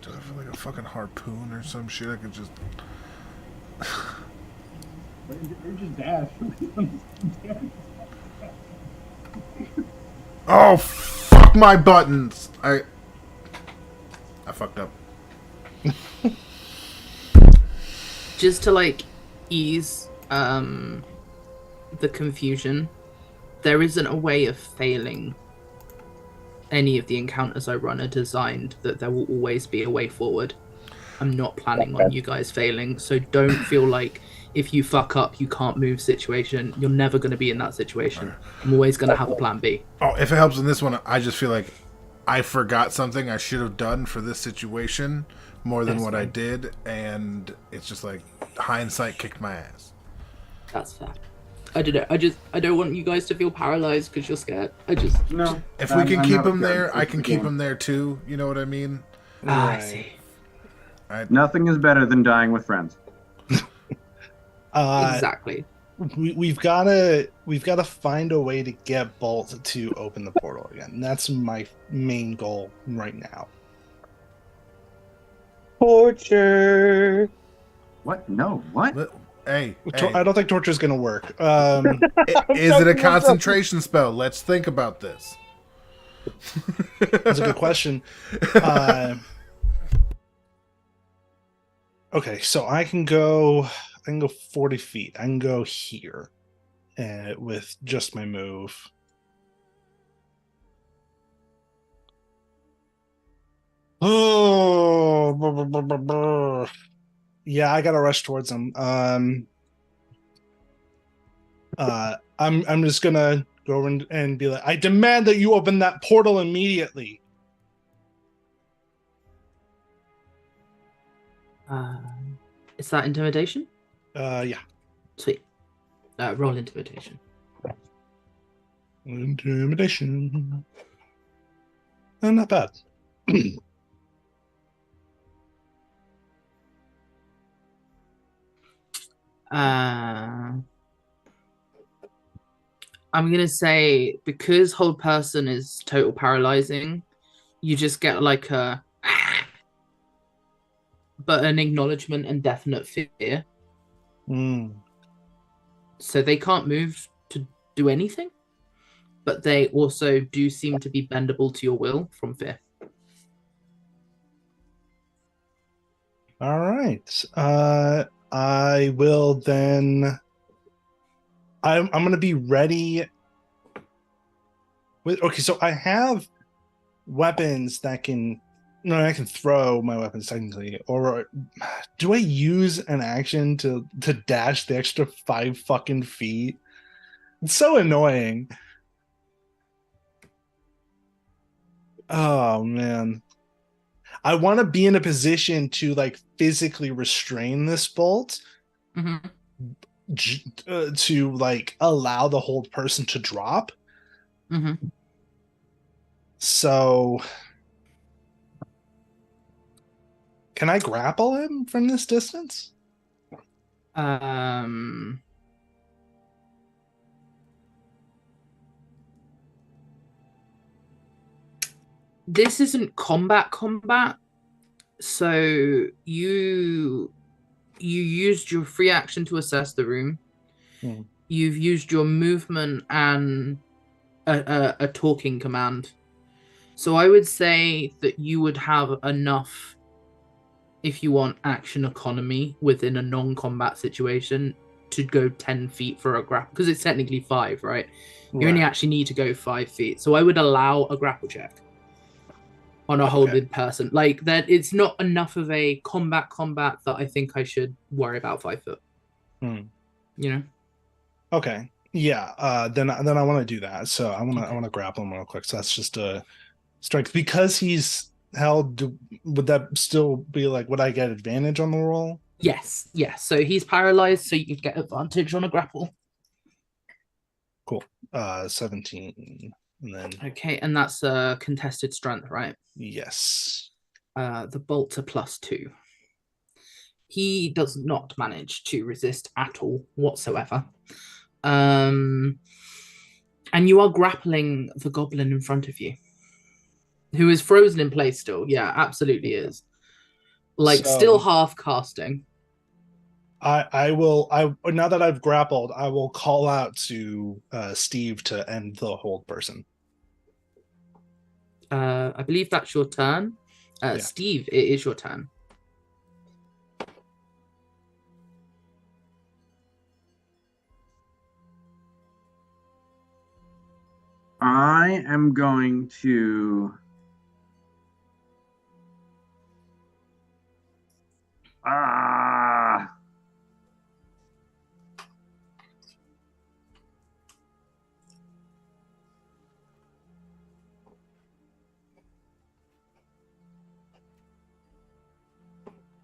Do I feel like a fucking harpoon or some shit? I could just. Just dash. Oh, fuck my buttons! I fucked up. Just to like ease the confusion, there isn't a way of failing. Any of the encounters I run are designed that there will always be a way forward. I'm not planning on you guys failing, so don't feel like if you fuck up you can't move situation. You're never going to be in that situation. I'm always going to have a plan B. Oh, if it helps in this one, I just feel like I forgot something I should have done for this situation more than That's what I fine. did, and it's just like hindsight kicked my ass. That's fair. I don't know. I don't want you guys to feel paralyzed because you're scared. No. If we can keep him there, I can keep him there too. You know what I mean? I Right. see. Nothing is better than dying with friends. Exactly. We've gotta find a way to get Bolt to open the portal again. That's my main goal right now. Torture. What? No. What? Hey, I don't think torture is gonna work. is it a concentration spell? Let's think about this. That's a good question. Okay, so I can go 40 feet. I can go here with just my move. Oh, yeah, I gotta rush towards him. I'm just gonna go and be like, I demand that you open that portal immediately. Is that intimidation? Yeah. Sweet. Roll intimidation. Intimidation. Not bad. I'm gonna say because hold person is total paralyzing, you just get like a but an acknowledgement and definite fear. So they can't move to do anything, but they also do seem to be bendable to your will from fear. All right. I will then. I'm gonna be ready. Okay, so I have weapons that can. No, I can throw my weapons technically, or do I use an action to dash the extra 5 fucking feet? It's so annoying. Oh man. I want to be in a position to like physically restrain this bolt Hmm. to like allow the hold person to drop. Hmm. So can I grapple him from this distance? Um, this isn't combat, so you used your free action to assess the room. Hmm. You've used your movement and a talking command. So I would say that you would have enough if you want action economy within a non-combat situation to go 10 feet for a grapple, because it's technically 5, right? You only Right. actually need to go 5 feet. So I would allow a grapple check on a Okay. holded person. Like that, it's not enough of a combat that I think I should worry about 5 foot. Hmm. You know? Okay. Yeah. Then I want to do that. So I Okay. want to grapple him real quick. So that's just a strength because he's held. Would that still be like? Would I get advantage on the roll? Yes, yes. So he's paralyzed, so you get advantage on a grapple. Cool. 17, and then Okay, and that's a contested strength, right? yes. The bolt a +2. He does not manage to resist at all whatsoever. And you are grappling the goblin in front of you, who is frozen in place still. Yeah, absolutely Okay. is. Like still So half casting. I will now that I've grappled, I will call out to Steve to end the hold person. I believe that's your turn. Yeah. Steve, it is your turn. I am going to. Ah.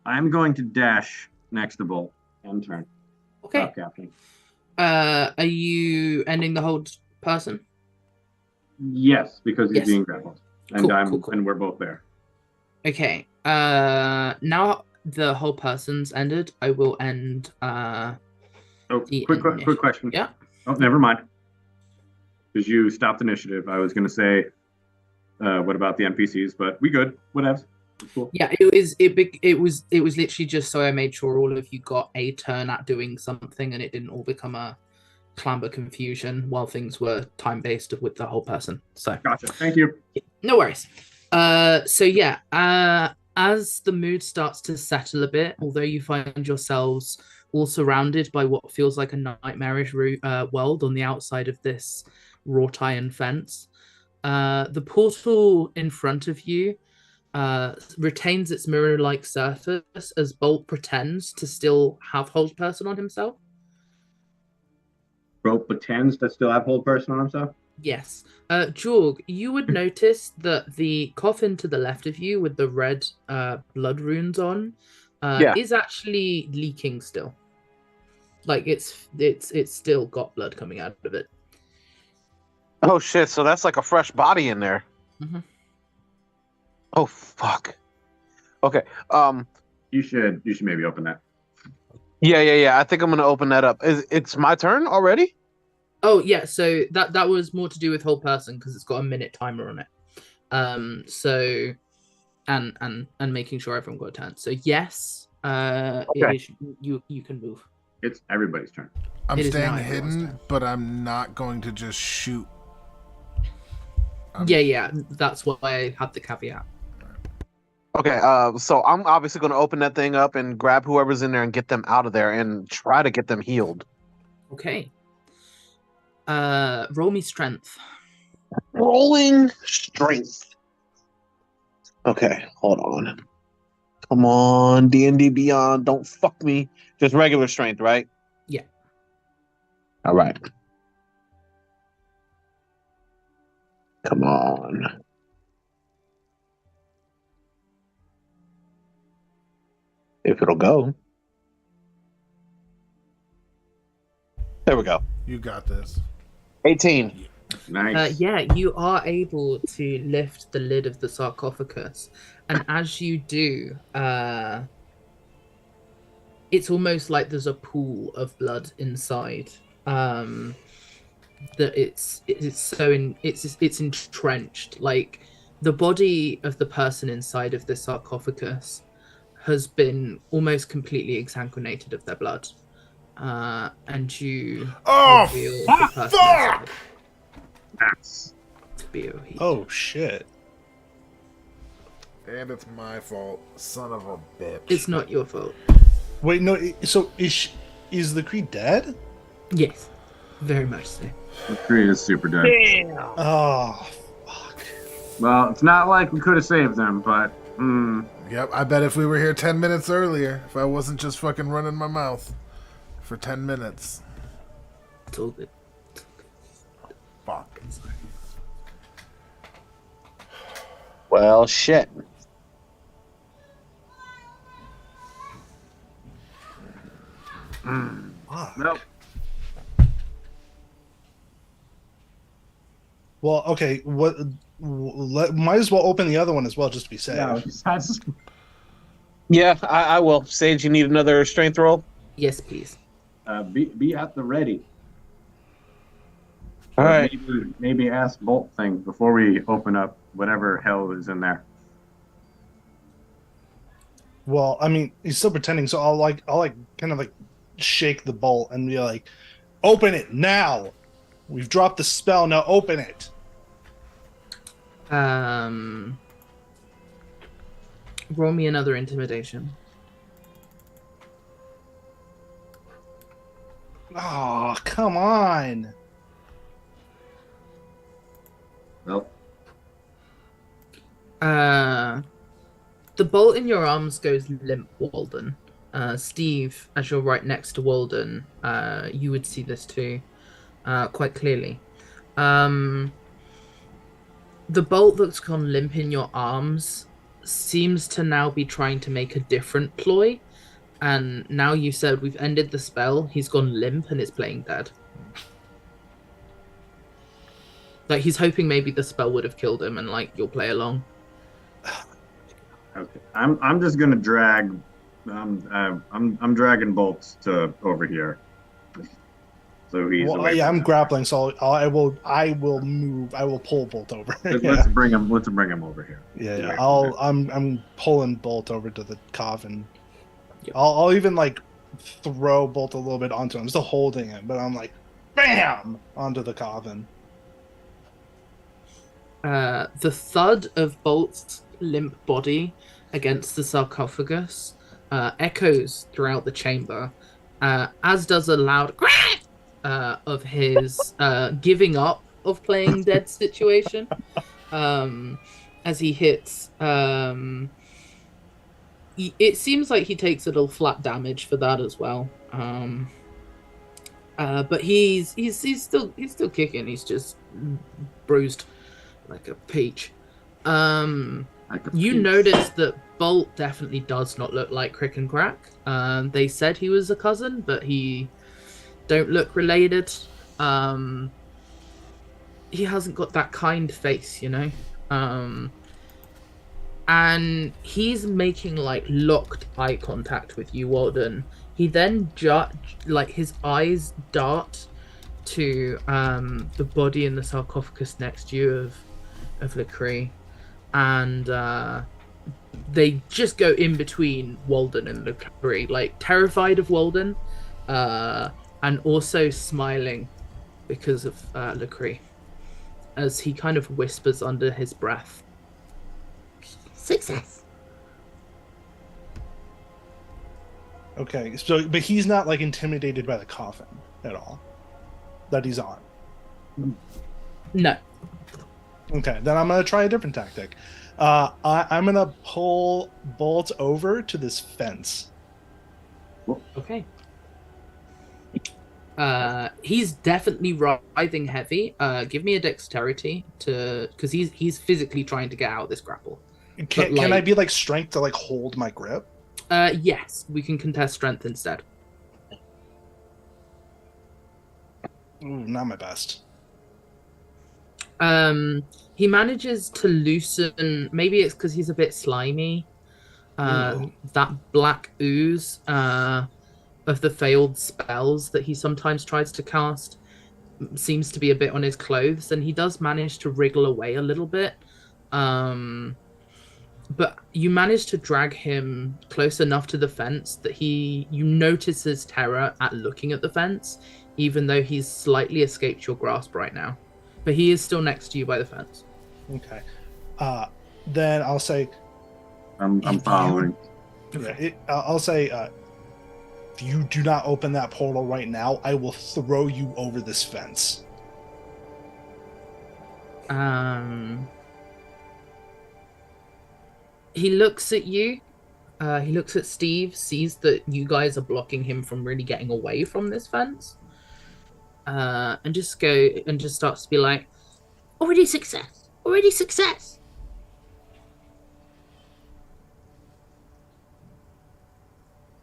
I'm going to dash next to Bolt and turn. Okay. Stop captain. Are you ending the hold person? Yes, because he's Yes. being grappled, and Cool. and we're both there. Okay. Now the whole person's ended. I will end. Oh, The quick question. Yeah. Oh, never mind. Because you stopped initiative. I was going to say, what about the NPCs? But we good. Whatever. Cool. Yeah, it was literally just so I made sure all of you got a turn at doing something, and it didn't all become a clamber confusion while things were time based with the whole person. So Gotcha. Thank you. no worries. So yeah, as the mood starts to settle a bit, although you find yourselves all surrounded by what feels like a nightmarish world on the outside of this wrought iron fence, the portal in front of you retains its mirror-like surface as Bolt pretends to still have hold person on himself. Bro pretends to still have hold person on himself. Yes. Jorg, you would notice that the coffin to the left of you with the red blood runes on Yeah. is actually leaking still. Like it's still got blood coming out of it. Oh shit! So that's like a fresh body in there. Mhm. Oh fuck. Okay. You should maybe open that. Yeah. I think I'm gonna open that up. It's my turn already? Oh yeah, so that was more to do with whole person because it's got a minute timer on it. So and making sure everyone got a turn. So yes, Okay. it is you can move. It's everybody's turn. I'm It is staying now everyone's hidden, turn. but I'm not going to just shoot. Yeah, that's why I had the caveat. Okay. So I'm obviously gonna open that thing up and grab whoever's in there and get them out of there and try to get them healed. Okay. Roll me strength. Rolling strength. Okay, hold on. Come on, D&D Beyond, don't fuck me. Just regular strength, right? Yeah. All right. Come on. If it'll go. There we go. You got this. 18. Nice. Yeah, you are able to lift the lid of the sarcophagus, and as you do, it's almost like there's a pool of blood inside. That it's entrenched. Like the body of the person inside of this sarcophagus has been almost completely exsanguinated of their blood, and you reveal the person inside That's to be Ohid. Oh shit! And it's my fault, son of a bitch. It's not your fault. Wait, no. So is the Cree dead? Yes, very much so. the tree is super dead. Oh fuck! Well, it's not like we could have saved them, but Yep, I bet if we were here 10 minutes earlier, if I wasn't just fucking running my mouth for 10 minutes. It's all good. Fuck. Well, shit. Fuck. nope. Well, okay. What? Might as well open the other one as well, just to be safe. Yeah, I will. Sage, you need another strength roll? Yes, please. Be at the ready. All right. Maybe ask Bolt thing before we open up whatever hell is in there. Well, I mean, he's still pretending, so I'll kind of shake the bolt and be like, "Open it now! We've dropped the spell. Now open it." Roll me another intimidation. Oh, come on! Nope. The bolt in your arms goes limp, Walden. Steve, as you're right next to Walden, you would see this too, quite clearly. The bolt that's gone limp in your arms seems to now be trying to make a different ploy, and now you said we've ended the spell, he's gone limp and it's playing dead. Like he's hoping maybe the spell would have killed him and you'll play along. Okay. I'm just gonna drag. I'm dragging bolts to over here. So he's. Well, away yeah, from I'm them. grappling, so I will move. I will pull Bolt over. Let's bring him. Let's bring him over here. Yeah, Away yeah. from I'm pulling Bolt over to the coffin. Yep. I'll even throw Bolt a little bit onto him. I'm still holding it, but I'm bam onto the coffin. The thud of Bolt's limp body against the sarcophagus echoes throughout the chamber, as does a loud of his giving up of playing dead situation as he hits. It seems like he takes a little flat damage for that as well. But he's still kicking. He's just bruised like a peach. You notice that Bolt definitely does not look like Crick and Crack. They said he was a cousin, but he don't look related. He hasn't got that kind face, you know. And he's making locked eye contact with you, Walden. He then his eyes dart to the body in the sarcophagus next to you of Lecree, and they just go in between Walden and Lecree, terrified of Walden, and also smiling because of Lecree, as he kind of whispers under his breath, "Success." Okay, so but he's not intimidated by the coffin at all that he's on. No. Okay, then I'm gonna try a different tactic. I'm gonna pull Bolt over to this fence. Okay. He's definitely writhing heavy. Give me a dexterity because he's physically trying to get out of this grapple. Can I be like strength to like hold my grip? Yes, we can contest strength instead. Ooh, not my best. He manages to loosen. Maybe it's because he's a bit slimy. That black ooze of the failed spells that he sometimes tries to cast seems to be a bit on his clothes, and he does manage to wriggle away a little bit. But you manage to drag him close enough to the fence that you notice his terror at looking at the fence, even though he's slightly escaped your grasp right now. But he is still next to you by the fence. Okay. Then I'll say... I'm following. I'll say, if you do not open that portal right now, I will throw you over this fence. He looks at you. He looks at Steve, sees that you guys are blocking him from really getting away from this fence. And just starts to be like, already success.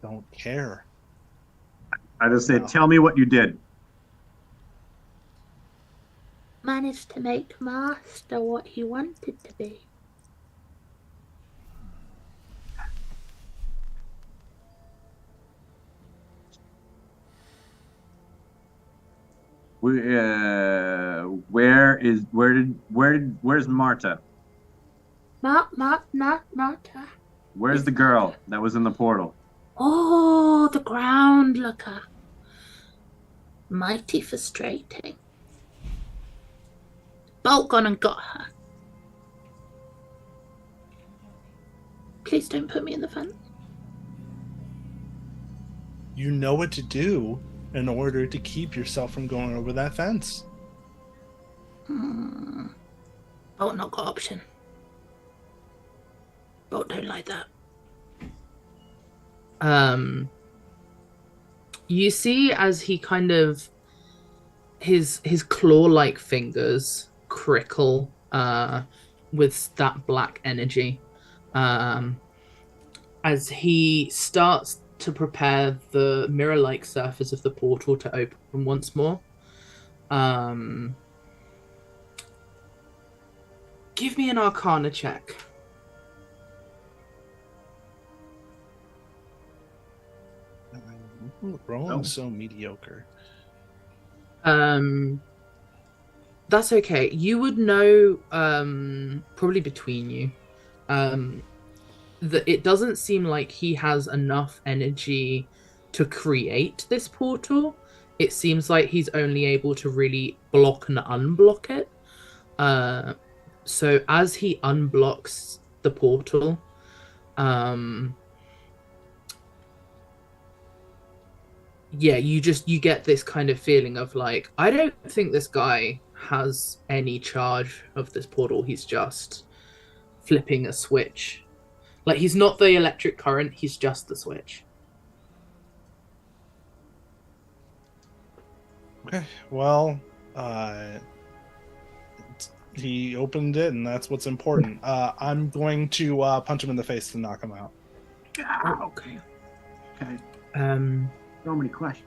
Don't care. I just say, tell me what you did. Managed to make Master what he wanted to be. Where's Marta? Marta. Where's the girl that was in the portal? Oh, the ground looker. Mighty frustrating. Bolt gone and got her. Please don't put me in the fence. You know what to do in order to keep yourself from going over that fence. Bolt not got option. Bolt don't like that. You see as he kind of his claw-like fingers crickle with that black energy as he starts to prepare the mirror-like surface of the portal to open once more. Give me an Arcana check. Rolling so mediocre. That's okay. You would know, probably between you, that it doesn't seem like he has enough energy to create this portal. It seems like he's only able to really block and unblock it. So as he unblocks the portal, yeah, you get this kind of feeling of like, I don't think this guy has any charge of this portal. He's just flipping a switch. Like, he's not the electric current, he's just the switch. Okay, well, he opened it, and that's what's important. I'm going to punch him in the face to knock him out. Oh, okay. So many questions.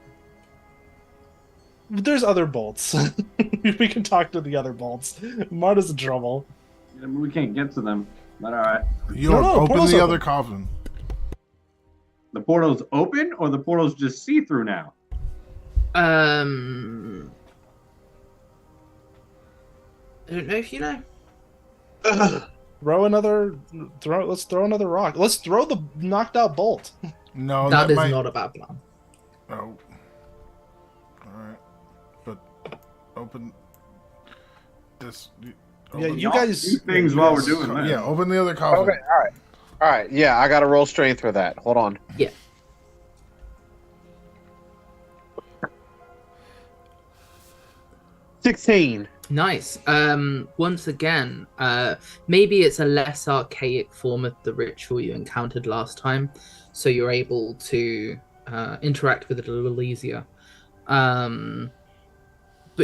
There's other bolts. We can talk to the other bolts. Marta's in trouble. We can't get to them, but all right. Open the other coffin. The portal's open, or the portal's just see-through now? I don't know if you know. Let's throw another rock. Let's throw the knocked out bolt. No, that is not a bad plan. Oh. Alright. But open this. Yeah, you guys do things while we're doing that. Yeah, open the other coffin. Okay, all right. Yeah, I got to roll strength for that. Hold on. Yeah. $16. Nice. Once again, maybe it's a less archaic form of the ritual you encountered last time, so you're able to interact with it a little easier. But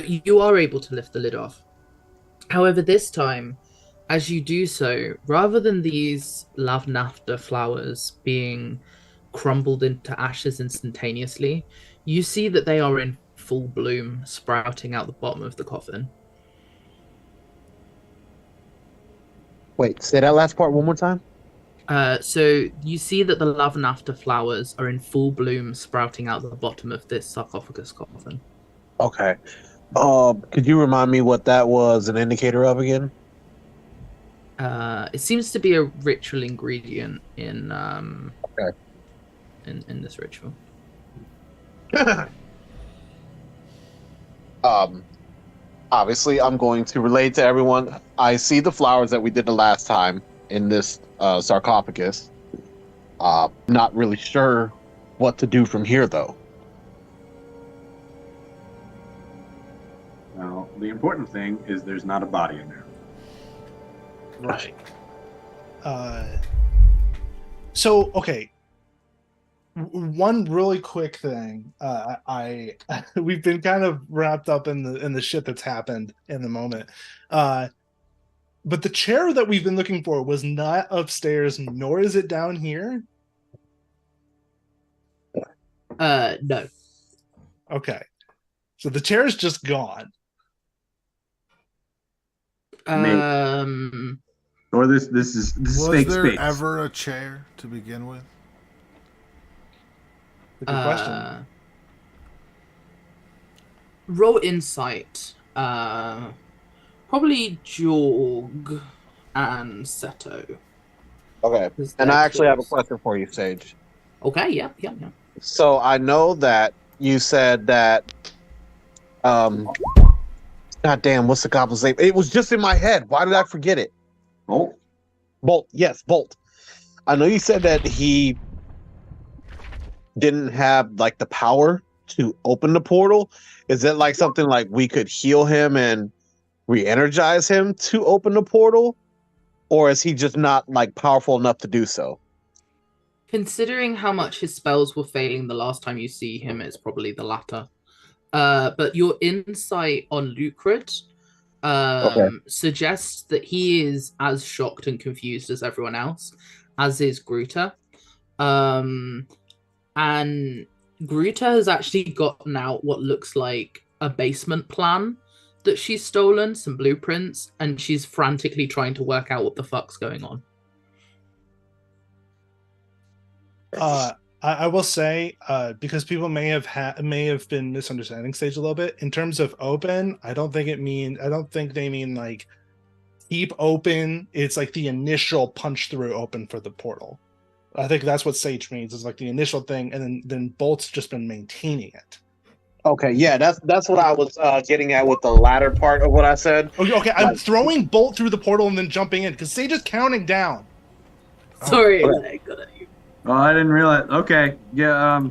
you are able to lift the lid off. However, this time, as you do so, rather than these lavnafta flowers being crumbled into ashes instantaneously, you see that they are in full bloom, sprouting out the bottom of the coffin. Wait, say that last part one more time. So you see that the lavnafta flowers are in full bloom, sprouting out the bottom of this sarcophagus coffin. Okay. Could you remind me what that was an indicator of again? It seems to be a ritual ingredient in Okay. in this ritual. Obviously, I'm going to relate to everyone. I see the flowers that we did the last time in this sarcophagus. Not really sure what to do from here, though. Well, the important thing is there's not a body in there. Right. So okay. One really quick thing. I we've been kind of wrapped up in the shit that's happened in the moment. But the chair that we've been looking for was not upstairs, nor is it down here. No. Okay. So the chair is just gone. Or this is Was fake there space. ever a chair to begin with? Good question. Roll insight. Probably Jorg and Seto. Okay. 'Cause And they're I actually have a close. question for you, Sage. Okay, yeah. So I know that you said that God damn, what's the goblin's name? It was just in my head. Why did I forget it? Oh, Bolt. Yes, Bolt. I know you said that he didn't have like the power to open the portal. Is it like something like we could heal him and re-energize him to open the portal? Or is he just not like powerful enough to do so? Considering how much his spells were failing the last time you see him, it's probably the latter. But your insight on Lucred suggests that he is as shocked and confused as everyone else, as is Gruta. And Gruta has actually gotten out what looks like a basement plan that she's stolen, some blueprints, and she's frantically trying to work out what the fuck's going on. I will say, because people may have been misunderstanding Sage a little bit in terms of open. I don't think they mean like keep open. It's like the initial punch through open for the portal. I think that's what Sage means. Is like the initial thing, and then Bolt's just been maintaining it. Okay, yeah, that's what I was getting at with the latter part of what I said. Okay, I'm throwing Bolt through the portal and then jumping in because Sage is counting down. Sorry, okay. I got it. Oh, I didn't realize. Okay, yeah.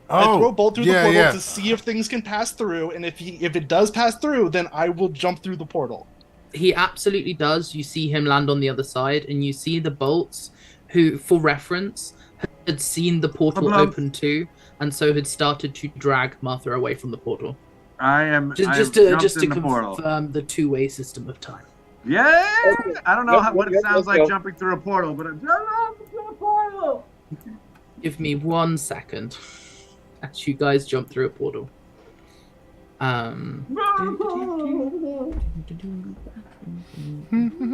I throw Bolt through the portal yeah. to see if things can pass through, and if it does pass through, then I will jump through the portal. He absolutely does. You see him land on the other side, and you see the bolts, who, for reference, had seen the portal open too, and so had started to drag Martha away from the portal. I am Just to confirm the two-way system of time. Yeah, I don't know what it sounds like jumping through a portal, but I'm jumping through a portal. Give me 1 second as you guys jump through a portal.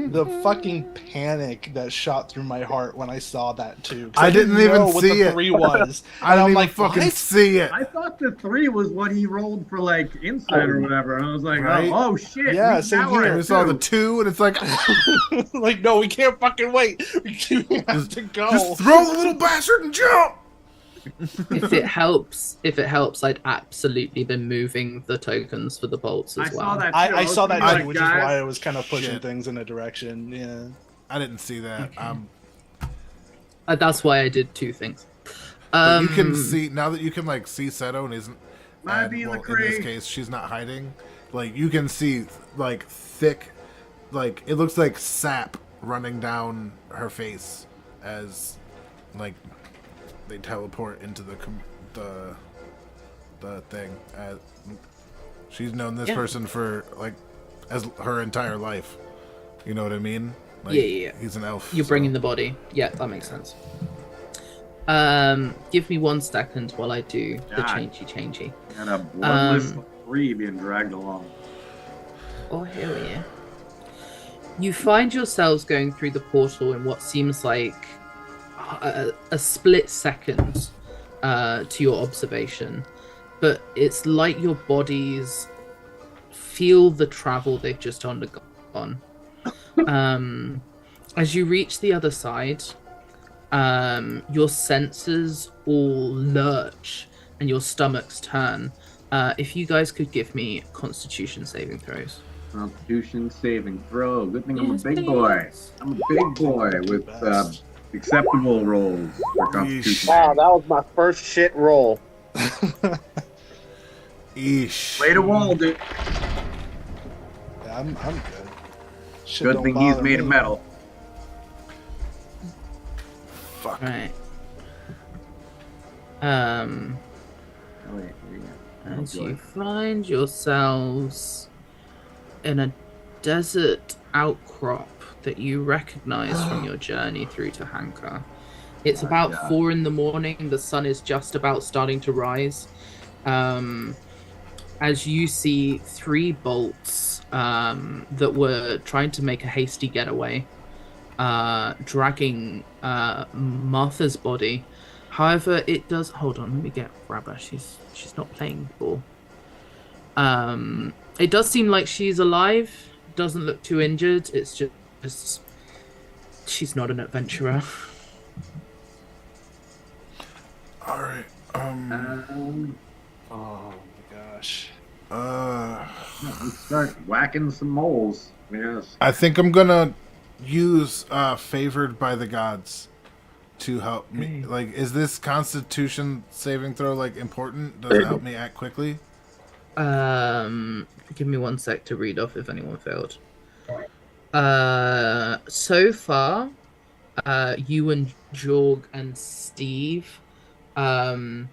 The fucking panic that shot through my heart when I saw that too. I didn't even what see the it. 3 was. I didn't I'm even like, fucking what? see it. I thought the 3 was what he rolled for like insight or whatever, and I was like, Right? oh shit. Yeah, same here. And we saw the 2, and it's like, Like, no, we can't fucking wait. We have to go. just throw the little bastard and jump. If it helps, I'd absolutely been moving the tokens for the bolts as I well. saw that. I saw that too, too, which is guys. why I was kind of pushing Shit. things in a direction. Yeah. I didn't see that. That's why I did 2 things. But you can see now that you can like see Seto and isn't. Might be in the in this crate. case, she's not hiding. Like you can see like thick, like it looks like sap running down her face as like they teleport into the the thing. She's known this Yeah. person for like as her entire life. You know what I mean? Like, Yeah. He's an elf. You're bringing the body. Yeah, that makes sense. Give me 1 second while I do the God. changey. And a bloodless 3 being dragged along. Oh, hell yeah. You find yourselves going through the portal in what seems like a split second to your observation, but it's like your bodies feel the travel they've just undergone. As you reach the other side, your senses all lurch and your stomachs turn. If you guys could give me Constitution saving throws. Constitution saving throw. Good thing I'm a Yes, big please. boy. I'm a big boy with acceptable rolls for Constitution. Wow, that was my first shit roll. Eesh. Way to wall, dude. Yeah, I'm good. Shit Good don't thing he's bother made me. of metal. Fuck. Right. Oh, wait, here you go. As you find yourselves in a desert outcrop that you recognize from your journey through to Hanka. It's about God. 4 in the morning. The sun is just about starting to rise. As you see 3 bolts that were trying to make a hasty getaway, dragging Martha's body. However, it does. Hold on, let me grab her. She's not playing ball. It does seem like she's alive. Doesn't look too injured. It's just she's not an adventurer. All right. Oh my gosh. Let's start whacking some moles. Yes. I think I'm gonna use favored by the gods to help me. Okay. Like, is this Constitution saving throw like important? Does it help me act quickly? Give me 1 sec to read off if anyone failed. So far, you and Jorg and Steve have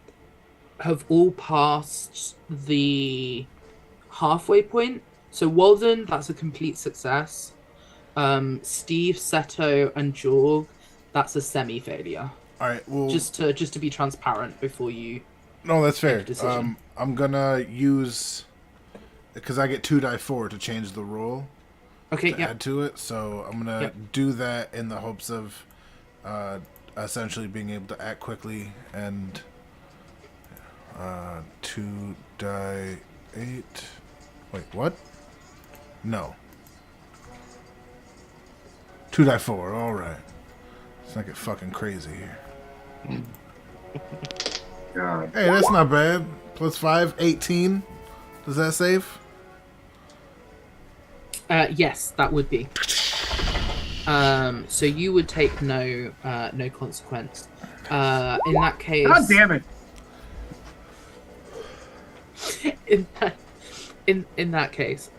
all passed the halfway point. So Walden, that's a complete success. Steve, Seto, and Jorg, that's a semi-failure. All right. Well, Just to be transparent before you. no, that's fair. make a decision. I'm gonna use because I get 2 die 4 to change the roll Okay, to yeah. add to it. So I'm gonna Yep. do that in the hopes of essentially being able to act quickly and 2 die 8. Wait, what? No. 2 die 4. All right. Let's not get fucking crazy here. God. Hey, that's not bad. Plus 5, 18. Does that save? Yes, that would be. So you would take no consequence. In that case, God damn it! in that case,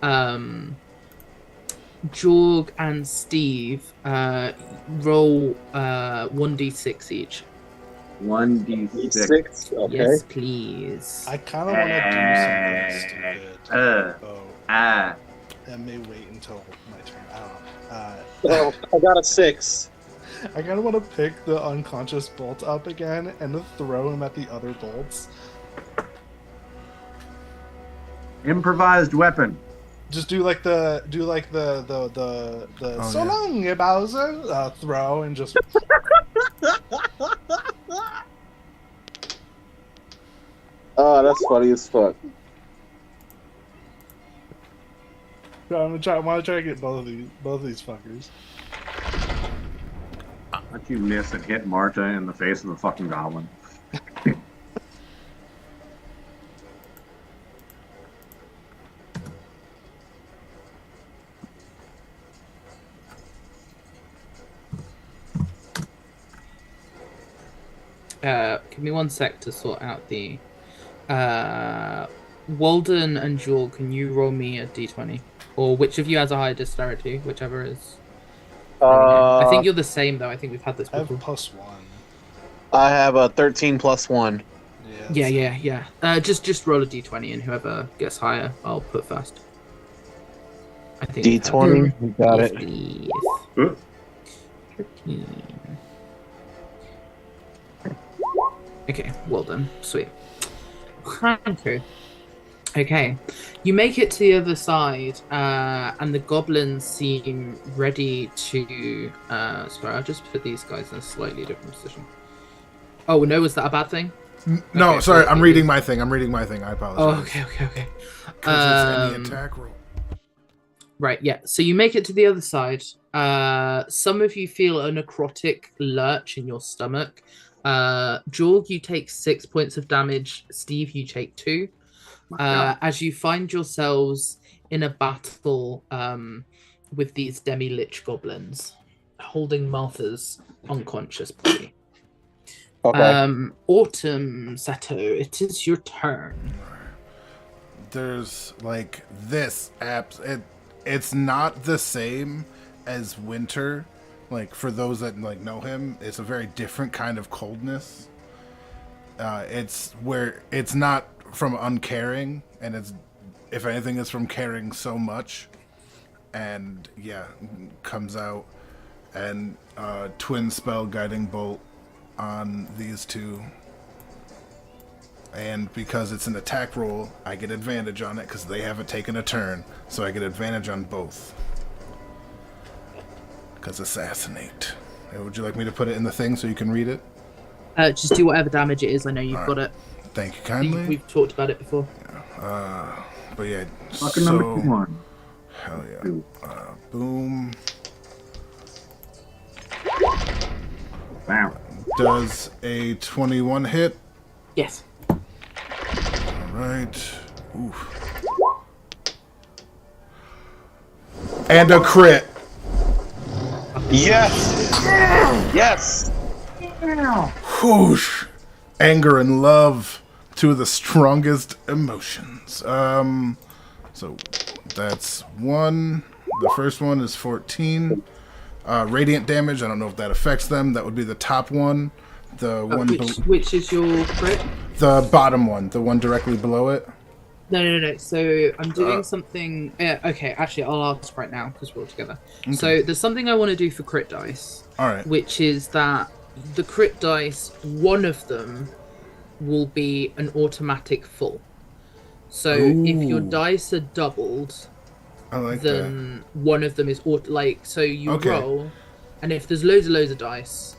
Jorg and Steve roll 1d6 each. 1d6. 6. Okay. Yes, please. I kind of want to do something stupid. Ah. That may wait until my turn. I don't know. Oh, I got a 6. I kind of want to pick the unconscious bolt up again and throw him at the other bolts. Improvised weapon. Just do like the Oh, so yeah. long, Bowser throw and just. Oh, that's funny as fuck. I want to try to get both of these fuckers. How'd you miss and hit Marta in the face of the fucking goblin? Give me 1 sec to sort out the. Walden and Jewel, can you roll me a d20? Or which of you has a higher dexterity? Whichever is. I think you're the same though. I think we've had this I have before. +1. I have a 13 plus 1. Yeah. Yeah. Just roll a d20, and whoever gets higher, I'll put first. I think D20, you got yes, it. please. Ooh. 13. Okay, well done. Sweet. Okay. You make it to the other side, and the goblins seem ready to. Sorry, I'll just put these guys in a slightly different position. Oh no, was that a bad thing? No, Okay, sorry, so I'm it reading is- my thing. I apologize. Oh, okay. Because it's any attack roll. Right, yeah. So you make it to the other side. Some of you feel a necrotic lurch in your stomach. Jorg, you take 6 points of damage. Steve, you take 2. As you find yourselves in a battle with these demi-lich goblins, holding Martha's unconscious body. Okay. Autumn, Seto, it is your turn. There's like this it's not the same as winter. Like for those that like know him, it's a very different kind of coldness. It's where it's not from uncaring, and it's if anything it's from caring so much. And yeah, comes out and twin spell guiding bolt on these two. And because it's an attack roll, I get advantage on it because they haven't taken a turn. So I get advantage on both. Because assassinate. Would you like me to put it in the thing so you can read it? Just do whatever damage it is. I know you've got it. Thank you kindly. We've talked about it before. But yeah, Fucking number 1. Hell yeah. Boom. Wow. Does a 21 hit? Yes. Alright. Oof. And a crit. Yes. Yes. Whoosh. Anger and love, two of the strongest emotions. So that's 1. The first one is 14. Radiant damage, I don't know if that affects them. That would be the top one. The one which is your crit? The bottom one, the one directly below it. No. So I'm doing something. Okay, actually, I'll ask right now because we're all together. Okay. So there's something I want to do for crit dice. All right. Which is that the crit dice, one of them will be an automatic full. So if your dice are doubled, then one of them is so you roll, and if there's loads of dice,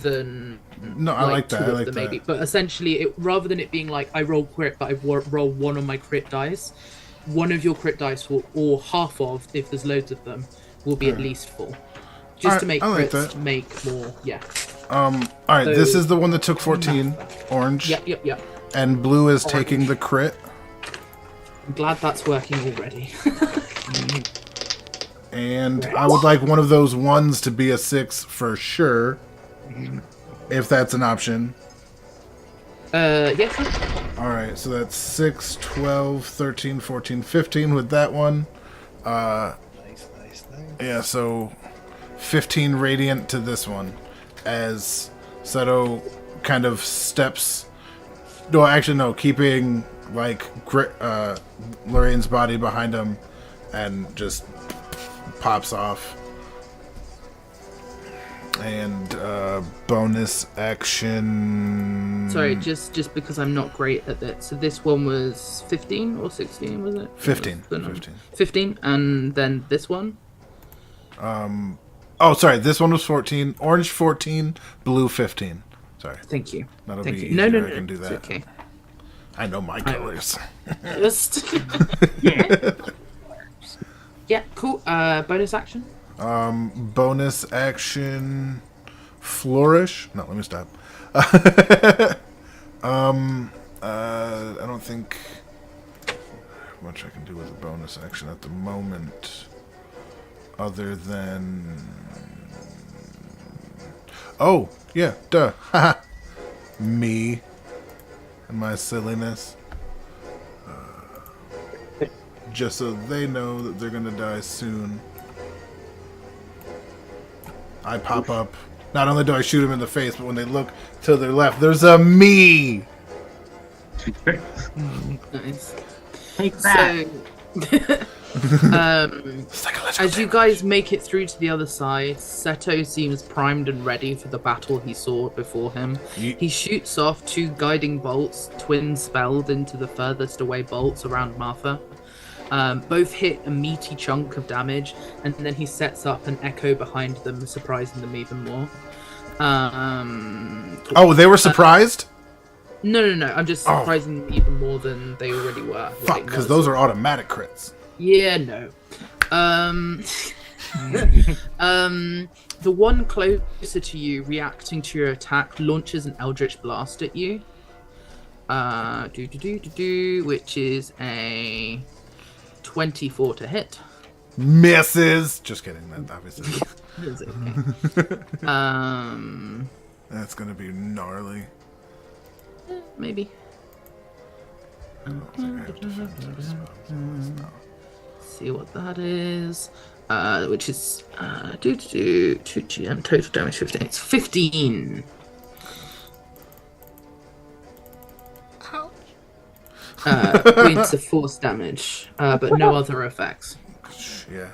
then I like that. I like that. Maybe. But essentially, rather than it being like I roll crit, but I roll 1 on my crit dice, one of your crit dice will, or half of, if there's loads of them, will be at least full, just to make crits make more. Yeah. All right. So, this is the one that took 14. Orange. Yep. And blue is taking the crit. I'm glad that's working already. And I would like one of those ones to be a 6 for sure. If that's an option. Yeah, sure. Alright, so that's 6, 12, 13, 14, 15 with that one. Nice. Yeah, so 15 radiant to this one. As Seto kind of steps... No, actually, no, keeping, Lorraine's body behind him and just pops off. And bonus action. Sorry, just because I'm not great at that. So this one was 15 or 16, was it? 15. 15, and then this one. Oh, sorry. This one was 14. Orange 14, blue 15. Sorry. Thank you. That'll Thank be you. easier. No. I can do that. It's okay. I know my colors. Yeah. Cool. Bonus action. Bonus action, flourish. No, let me stop. I don't think much I can do with a bonus action at the moment, other than. Oh yeah, duh. Me and my silliness. Just so they know that they're gonna die soon. I pop up. Not only do I shoot him in the face, but when they look to their left, there's a me! Nice. Take that. So, as you guys make it through to the other side, Seto seems primed and ready for the battle he saw before him. He shoots off 2 guiding bolts, twin spelled into the furthest away bolts around Martha. Both hit a meaty chunk of damage, and then he sets up an echo behind them, surprising them even more. Oh, they were surprised? No. I'm just surprising them even more than they already were. Fuck, because those are automatic crits. Yeah, no. The one closer to you, reacting to your attack, launches an Eldritch Blast at you. Which is a 24 to hit. Misses. Just kidding. That obviously. Is okay. That's gonna be gnarly. Maybe. See what that is. Which is 2 GM total damage 15. It's 15. Points of force damage, but no other effects. Yeah.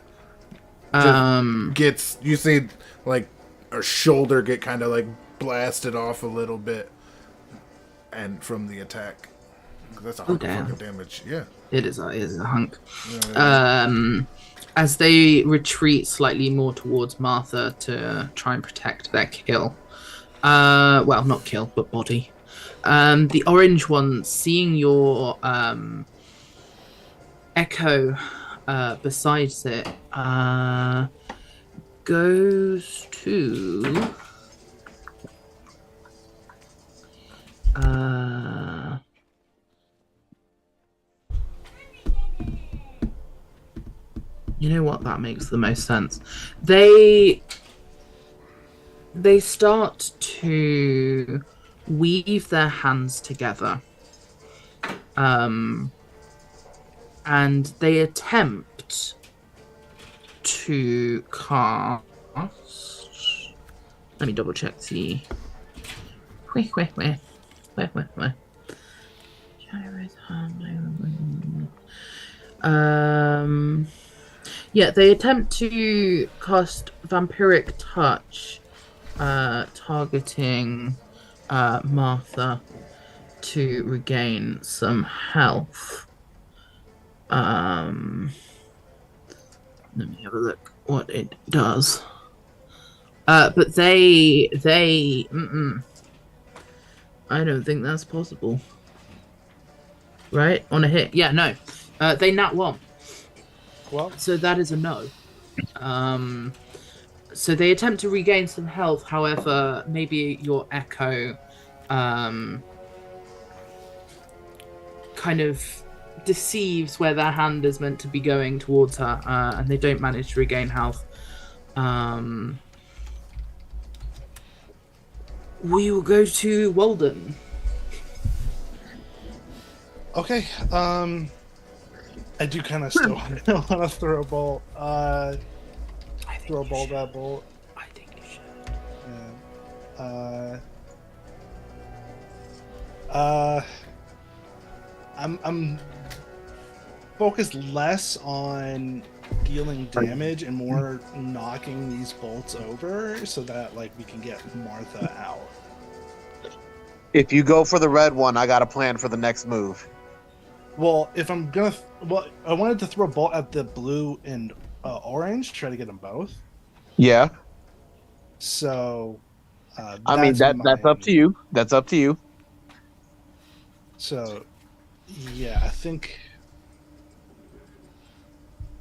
Just you see like her shoulder get kind of like blasted off a little bit, and from the attack. That's a hunk of fucking damage. Yeah. It is a hunk. Yeah. As they retreat slightly more towards Martha to try and protect their kill. Well, not kill, but body. The orange one, seeing your echo besides it, goes to you know what? That makes the most sense. They start to weave their hands together, and they attempt to cast. Let me double check the. Where? Yeah, they attempt to cast Vampiric Touch, targeting Martha to regain some health. Let me have a look what it does. But they I don't think that's possible. Right? On a hit. Yeah, no. They nat 1. Well, so that is a no. So they attempt to regain some health, however, maybe your echo kind of deceives where their hand is meant to be going towards her, and they don't manage to regain health. We will go to Walden. Okay. I do kind of still want to throw a bolt. Throw a bolt that bolt. I think you should. Yeah. I'm focused less on dealing damage and more knocking these bolts over so that like we can get Martha out. If you go for the red one, I got a plan for the next move. Well, if I'm gonna, I wanted to throw a bolt at the blue and orange, try to get them both. Yeah. So, I mean that's up to you. That's up to you. So, yeah, I think.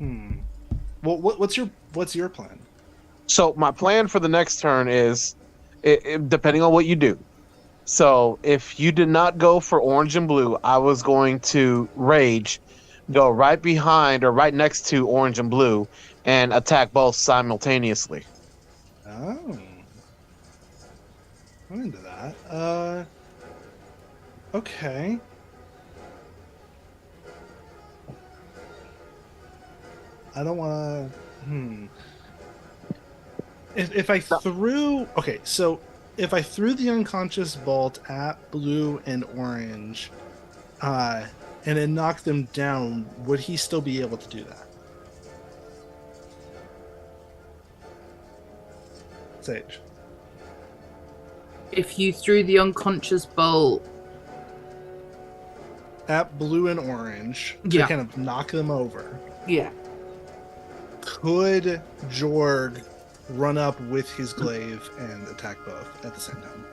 Well, what's your plan? So my plan for the next turn is, depending on what you do. So if you did not go for orange and blue, I was going to rage, go right behind or right next to orange and blue, and attack both simultaneously. Oh, I'm into that. Okay. I don't want to. If I threw, okay, so if I threw the unconscious bolt at blue and orange, and then knock them down, would he still be able to do that? Sage. If you threw the unconscious bolt At blue and orange to Yeah. kind of knock them over, Yeah. could Jorg run up with his glaive and attack both at the same time?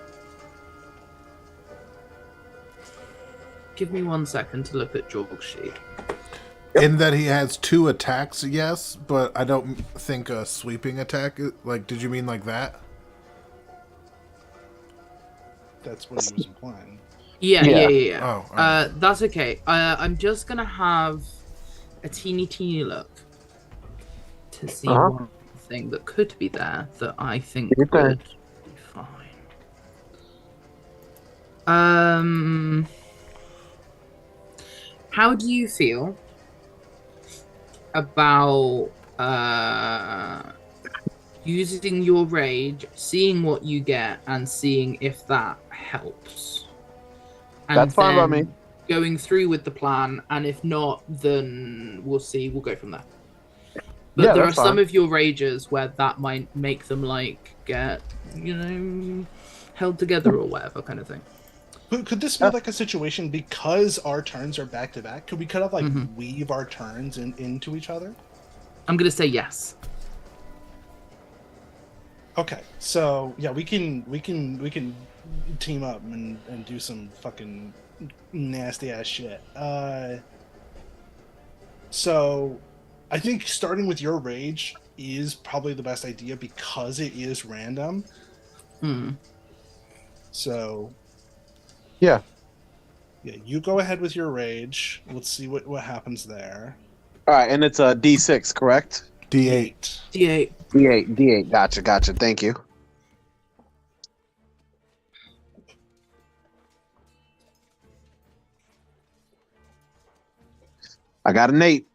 Give me 1 second to look at Jorg's sheet. In that he has 2 attacks, yes, but I don't think a sweeping attack. Like, did you mean like that? That's what he was implying. Yeah. Oh, all right. That's okay. I'm just gonna have a teeny look to see one thing that could be there that I think Your turn. would be fine. How do you feel about using your rage, seeing what you get, and seeing if that helps? And That's fine by me. Going through with the plan, and if not, then we'll see. We'll go from there. But Yeah, there are that's some fine. of your rages where that might make them get held together or whatever kind of thing. Could this be like a situation because our turns are back to back? Could we kind of like Mhm. weave our turns into each other? I'm gonna say yes. Okay, so yeah, we can team up and do some fucking nasty ass shit. So I think starting with your rage is probably the best idea because it is random. Hmm. Yeah. So yeah, you go ahead with your rage. Let's see what happens there. All right, and it's a D6, correct? D8. D8. D8. Gotcha. Thank you. I got an 8.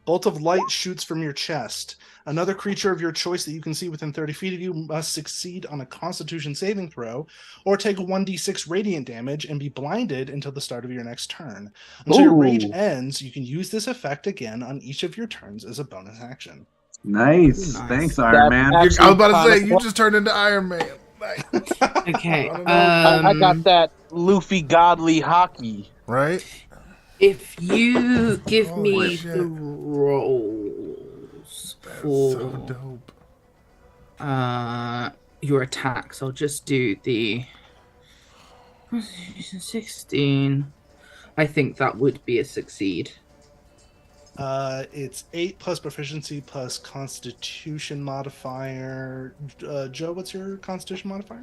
Bolt of light shoots from your chest. Another creature of your choice that you can see within 30 feet of you must succeed on a Constitution saving throw, or take 1d6 radiant damage and be blinded until the start of your next turn. Until your rage Ooh. ends, you can use this effect again on each of your turns as a bonus action. Nice. Nice. Thanks, Iron Man. I was about to say, Kinda you just turned into Iron Man. Like, Okay. I don't know. I got that Luffy godly hockey. right? If you give Holy me shit. the rolls That's for so dope. your attacks, I'll just do the 16. I think that would be a succeed. It's 8 plus proficiency plus Constitution modifier. Joe, what's your Constitution modifier?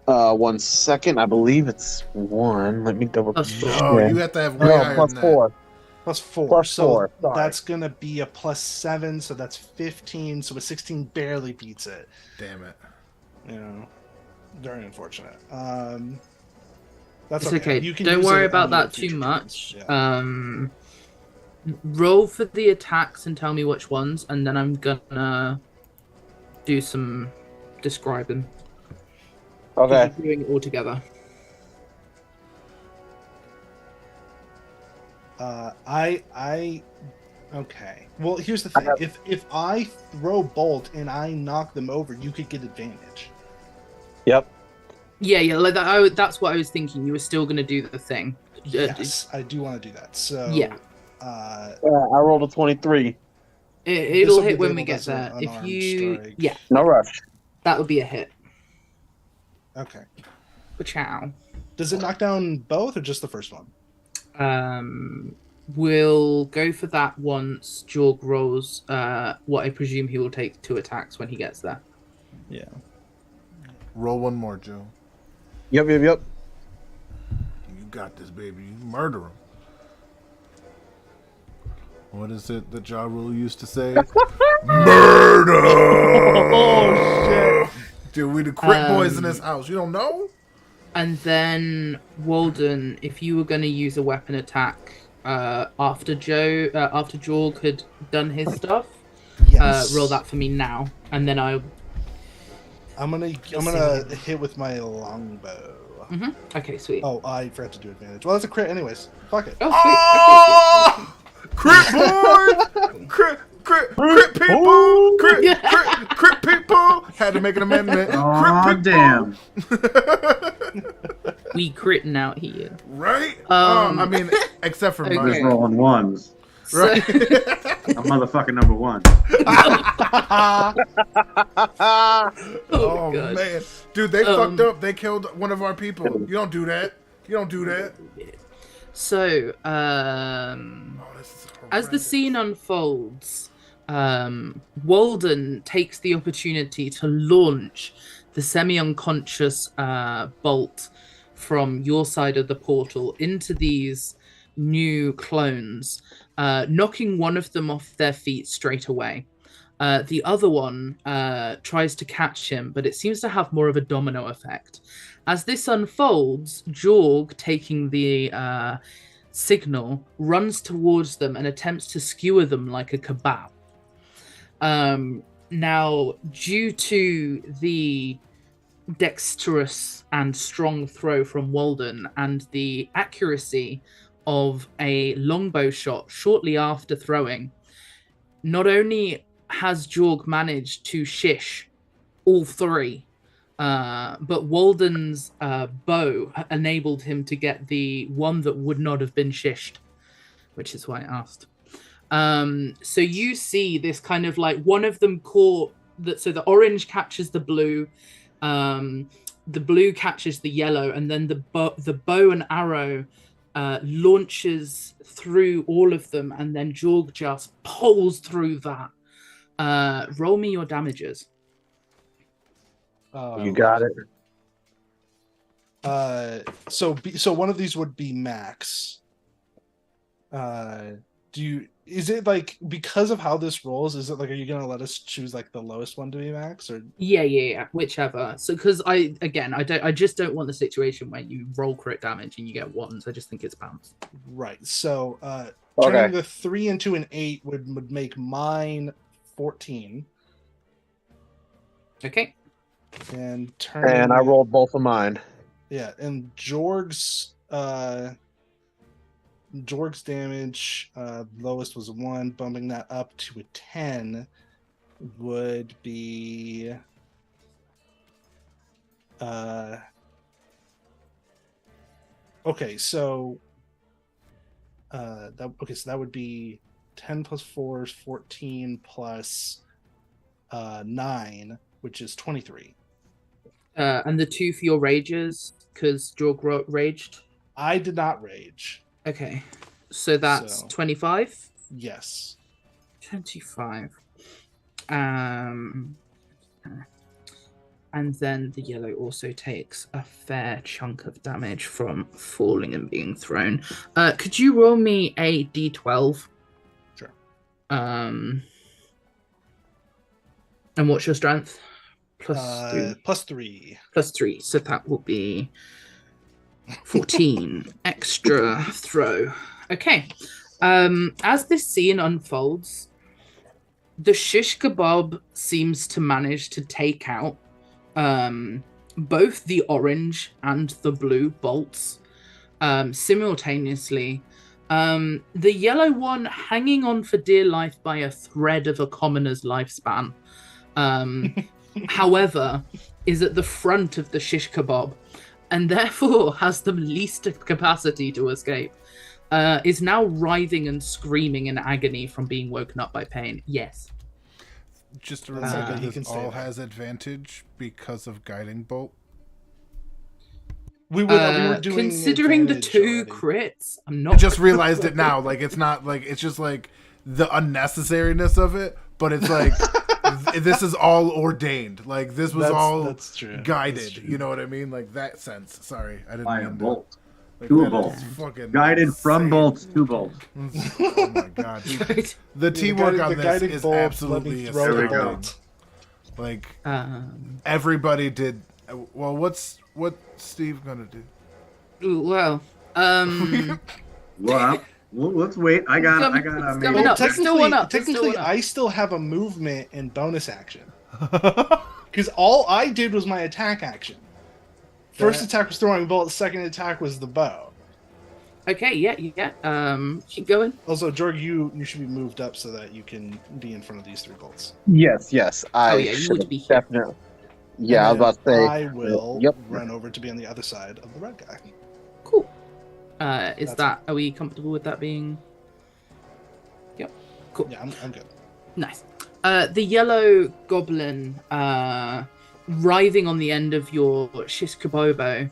1 second. I believe it's 1. Let me double Plus check. 4. No, Yeah. you have to have way No, higher plus than 4. Plus 4. Plus so 4, sorry. that's gonna be a plus 7, so that's 15. So a 16 barely beats it. that. Damn it. You know, very unfortunate. That's It's okay. You can Don't use worry it about on your that too future much. turns. Yeah. Roll for the attacks and tell me which ones, and then I'm gonna do some describing. Okay. We're doing it all together. Okay. Well, here's the thing. If I throw bolt and I knock them over, you could get advantage. Yep. Yeah, like that. That's what I was thinking. You were still gonna do the thing. Yes, I do want to do that. So Yeah. I rolled a 23. It'll This'll be hit when we labeled get as an there. If unarmed you, strike. yeah, No rush. that would be a hit. Okay. Ciao. Does it knock down both or just the first one? We'll go for that once Jorg rolls. What I presume he will take 2 attacks when he gets there. Yeah. Roll one more, Joe. Yep. You got this, baby. You murder him. What is it that Ja Rule used to say? Murder! Oh shit! Dude, we the crit boys in this house. You don't know? And then Walden, if you were going to use a weapon attack after Jorg had done his stuff, Yes. roll that for me now, and then I'm gonna hit with my longbow. Okay, sweet. Oh, I forgot to do advantage. Well, that's a crit anyways. Fuck it. Oh, sweet. Oh! Crit boy! Crit people! Crit people! Had to make an amendment. Oh, Crit people! damn. We critting out here. Right? I mean, except for Okay. I'm just mine. rolling ones. Right? I'm motherfucking number one. Oh, God. man. Dude, they fucked up. They killed one of our people. You don't do that. You don't do that. So, Oh, this is as the horrendous. scene unfolds, Walden takes the opportunity to launch the semi-unconscious bolt from your side of the portal into these new clones, knocking one of them off their feet straight away. The other one tries to catch him, but it seems to have more of a domino effect. As this unfolds, Jorg, taking the signal, runs towards them and attempts to skewer them like a kebab. Now, due to the dexterous and strong throw from Walden and the accuracy of a longbow shot shortly after throwing, not only has Jorg managed to shish all three, but Walden's bow enabled him to get the one that would not have been shished, which is why I asked. So you see this kind of like one of them caught that. So the orange catches the blue catches the yellow, and then the bow and arrow launches through all of them, and then Jorg just pulls through that. Roll me your damages. You got it. So one of these would be max. Is it like, because of how this rolls, is it like, are you gonna let us choose like the lowest one to be max, or? Yeah, whichever. So because I just don't want the situation where you roll crit damage and you get ones. I just think it's balanced. Right. So Okay. turning the 3 into an 8 would make mine 14, Okay. and turning And I rolled both of mine. Yeah, and Jorg's damage lowest was 1, bumping that up to a 10 would be okay, so that would be 10 plus 4 is 14 plus 9, which is 23. And the 2 for your rages, because Jorg raged. I did not rage. Okay, so that's So- 25. Yes. 25. And then the yellow also takes a fair chunk of damage from falling and being thrown. Could you roll me a d12? Sure. And what's your strength? Plus 3. Plus 3. Plus 3. So that will be 14 extra throw. Okay. As this scene unfolds, the shish kebab seems to manage to take out both the orange and the blue bolts simultaneously. The yellow one hanging on for dear life by a thread of a commoner's lifespan. However, is at the front of the shish kebab and therefore has the least capacity to escape. Is now writhing and screaming in agony from being woken up by pain. Yes. Just a That's reminder, okay, he this can stay all there. has advantage because of guiding bolt. We were doing Considering the advantage 2 already. crits, I'm I not just realized it now. Like, it's not like, it's just like the unnecessariness of it, but it's like this is all ordained. Like, this was that's true. guided. That's true. You know what I mean? Like, that sense. Sorry, I didn't By a mean bolt. Like, Two that bolts. is fucking Guided from insane. bolts to bolts. Oh my god, dude. The teamwork on this guiding is bolt, let absolutely me throw the There we go. bolt. like Um, everybody did. Well, what's Steve gonna do? well, Well, let's wait. I got Coming maybe. up. There's still one up. There's still Technically, one up. I still have a movement and bonus action. Because all I did was my attack action. First attack was throwing bolts. Second attack was the bow. Okay, yeah. Keep going. Also, Jorg, you should be moved up so that you can be in front of these 3 bolts. Yes. Oh, yeah, you would be here. definitely. Yeah, I was about to say. I will Yep. run over to be on the other side of the red guy. Cool. Are we comfortable with that being? Yep. Cool. Yeah, I'm good. Nice. The yellow goblin, writhing on the end of your Shishkabobo,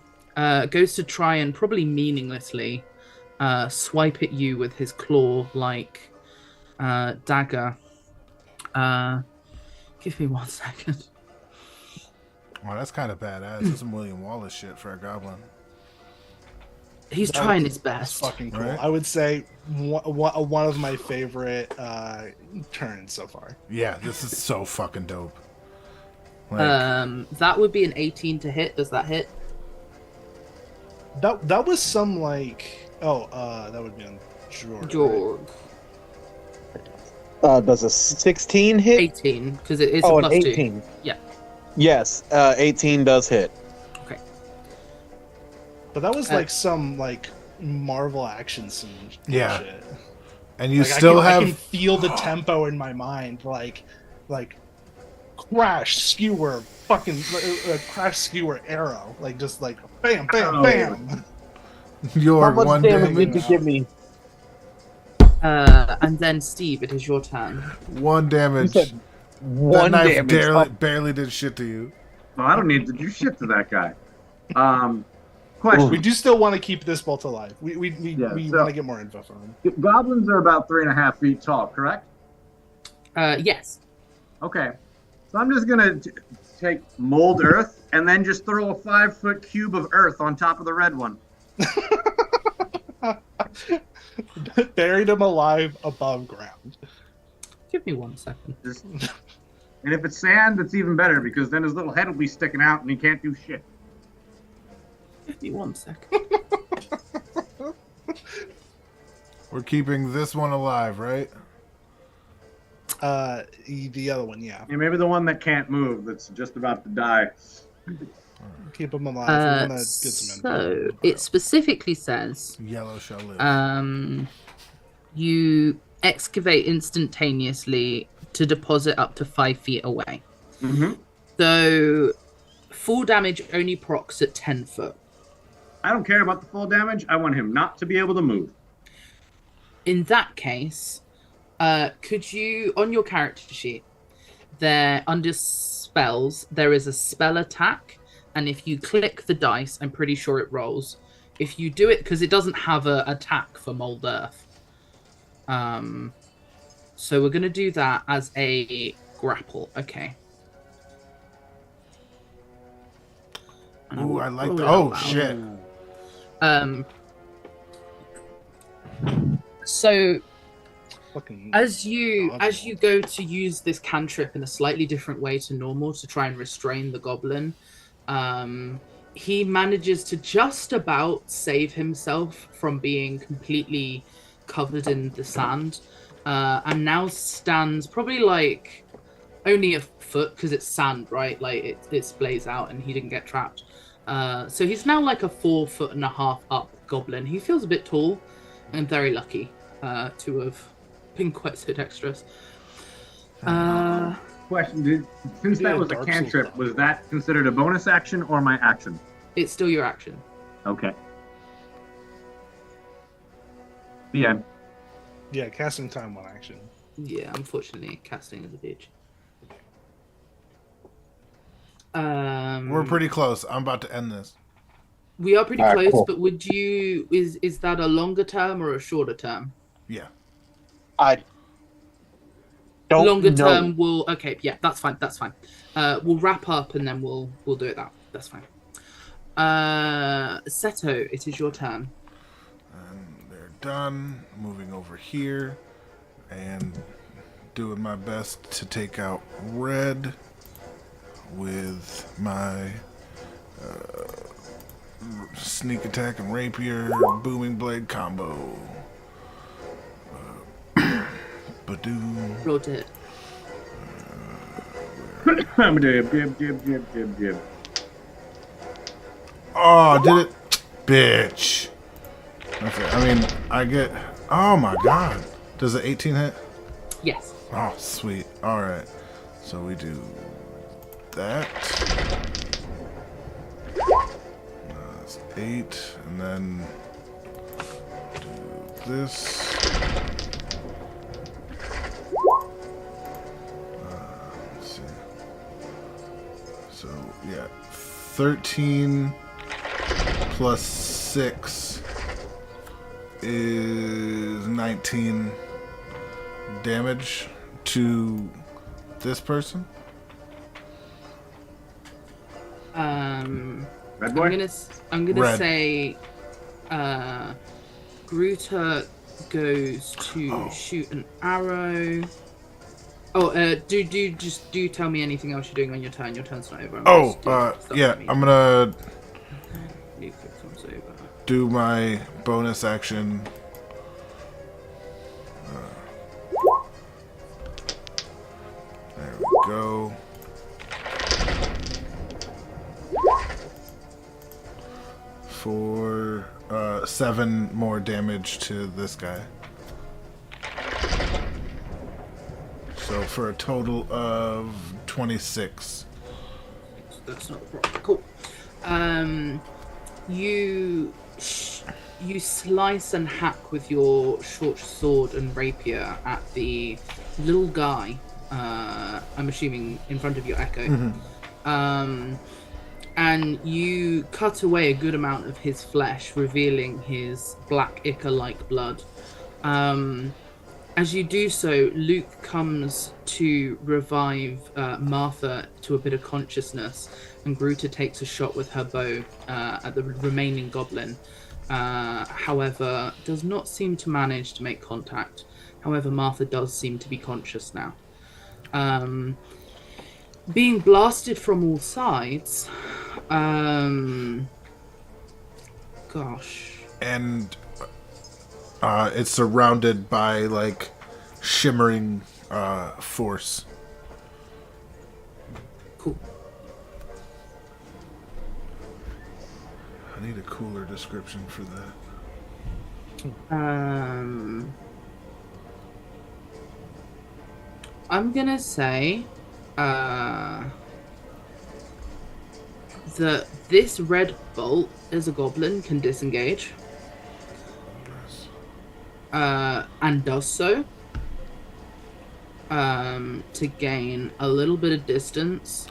goes to try and probably meaninglessly swipe at you with his claw-like dagger. Give me 1 second. Well, that's kind of badass. That's some William Wallace shit for a goblin. He's trying his best. Fucking cool. Right? I would say one of my favorite turns so far. Yeah, this is so fucking dope. Like, That would be an 18 to hit. Does that hit? That was some like that would be on Jorg. Jorg. Does a 16 hit? 18, because it's a Oh, an plus 18. 2. Yeah. Yes, 18 does hit. Okay. But that was like some like Marvel action scene. Yeah. Shit. and you Like, still I have can feel the tempo in my mind, like crash skewer fucking crash skewer arrow, like just like bam bam bam. your How much one damage did damage. you give me? And then Steve, it is your turn. One damage. You said one that knife damage. barely did shit to you. Well, I don't need to do shit to that guy. Question. We do still want to keep this bolt alive. We so- want to get more info from him. Goblins are about 3.5 feet tall, correct? Yes. Okay. So I'm just going to take mold earth and then just throw a 5-foot cube of earth on top of the red one. Buried him alive above ground. Give me 1 second. And if it's sand, it's even better because then his little head will be sticking out and he can't do shit. Give me 1 second. We're keeping this one alive, right? The other one, yeah. Yeah, maybe the one that can't move, that's just about to die. Keep him alive. We want to get some info. So it specifically says Yellow shall live. you excavate instantaneously to deposit up to 5 feet away. Mm-hmm. So full damage only procs at 10 foot. I don't care about the full damage. I want him not to be able to move. In that case, could you, on your character sheet, there under spells, there is a spell attack, and if you click the dice, I'm pretty sure it rolls. If you do it, because it doesn't have a attack for Mold Earth. So we're going to do that as a grapple. Okay. Ooh, I like roll that. it Oh, out loud. shit. So Fucking as you go to use this cantrip in a slightly different way to normal to try and restrain the goblin, he manages to just about save himself from being completely covered in the sand, and now stands probably like only a foot because it's sand, right? Like it splays out and he didn't get trapped. So he's now like a 4.5 foot up goblin. He feels a bit tall and very lucky to have been quite so dexterous. Question, since Yeah, that was a Dark Souls cantrip, stuff. was that considered a bonus action or my action? It's still your action. Okay. The end. Yeah, casting time one action. Yeah, unfortunately, casting is a bitch. We're pretty close. I'm about to end this. We are pretty Alright, close, cool. but would you is that a longer term or a shorter term? Yeah. I don't Longer know. term will okay, yeah, that's fine. We'll wrap up and then we'll do it that. That's fine. Seto, it is your turn. And they're done. Moving over here. And doing my best to take out red with my sneak attack and rapier booming blade combo. Badoom. Roll to hit. I'm gonna jib. Oh, did it? Bitch. Okay, I mean, I get... Oh my god. Does the 18 hit? Yes. Oh, sweet. Alright. So we do that. That's 8. And then do this. Let's see. So, yeah. 13 plus 6 is 19 damage to this person. Red boy? I'm gonna Red. say Gruta goes to shoot an arrow. Oh, do tell me anything else you're doing on your turn. Your turn's not over. Yeah, I'm gonna Luca comes over. do my bonus action. There we go. For 7 more damage to this guy. So for a total of 26. That's not a problem. Cool. You slice and hack with your short sword and rapier at the little guy. I'm assuming in front of your Echo. And you cut away a good amount of his flesh, revealing his black ichor-like blood. As you do so, Luke comes to revive Martha to a bit of consciousness, and Gruta takes a shot with her bow at the remaining goblin. However, does not seem to manage to make contact. However, Martha does seem to be conscious now. Being blasted from all sides, gosh. And it's surrounded by like shimmering force. Cool. I need a cooler description for that. I'm gonna say that this red bolt as a goblin can disengage. And does so to gain a little bit of distance.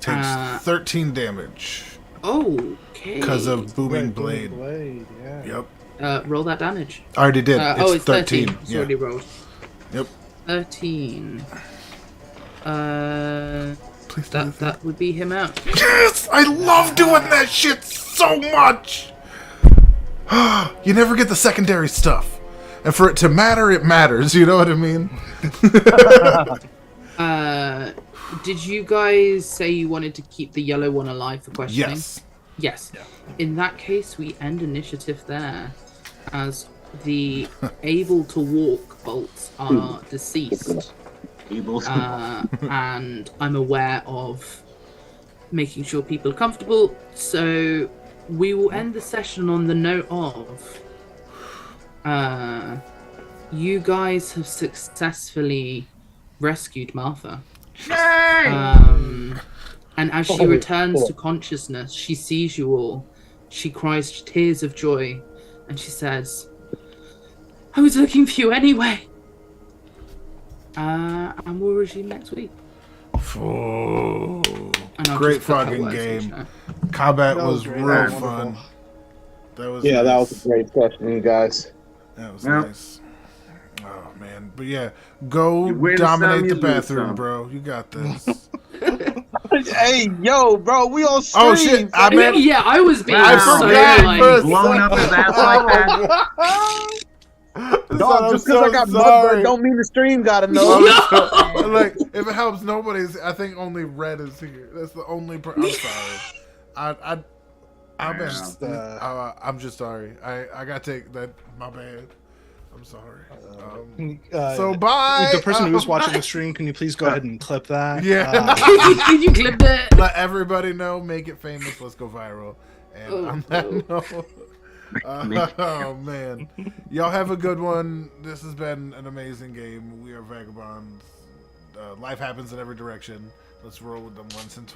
Takes 13 damage Okay. because of booming Right, blade. Yeah. Yep. Roll that damage. I already did. It's 13. It's Yeah. already rolled. Yep. 13. Please do the thing. That would be him out. Yes! I love doing that shit so much! You never get the secondary stuff. And for it to matter, it matters. You know what I mean? Did you guys say you wanted to keep the yellow one alive for questioning? Yes. Yes. In that case, we end initiative there, as the able to walk bolts are deceased. And I'm aware of making sure people are comfortable, so we will end the session on the note of you guys have successfully rescued Martha. And as she returns to consciousness, she sees you all. She cries tears of joy, and she says, "I was looking for you anyway." And we'll resume next week. Oh, And I'll great just put her fucking words in the game. chat. Combat That was was great. real That was fun. wonderful. That was Yeah, nice. that was a great session, you guys. That was Yeah. nice. Oh man, but yeah, go You win dominate some, the you lose bathroom, some. bro. You got this. Hey, yo, bro, we on stream. Oh shit! I meant Yeah, I was being I so forgot like, first. Blowing up his ass like that. Dog, just because I got mud, don't mean the stream gotta know. Like, if it helps nobody's, I think only Red is here. That's the only. I'm sorry. I'm just sorry. I gotta take that. My bad. I'm sorry. So bye. The person who is watching the stream, can you please go ahead and clip that? Yeah. Can you clip that? Let everybody know. Make it famous. Let's go viral. And Oh, on that no. note, oh man, y'all have a good one. This has been an amazing game. We are Vagabonds. Life happens in every direction. Let's roll with them once and twice.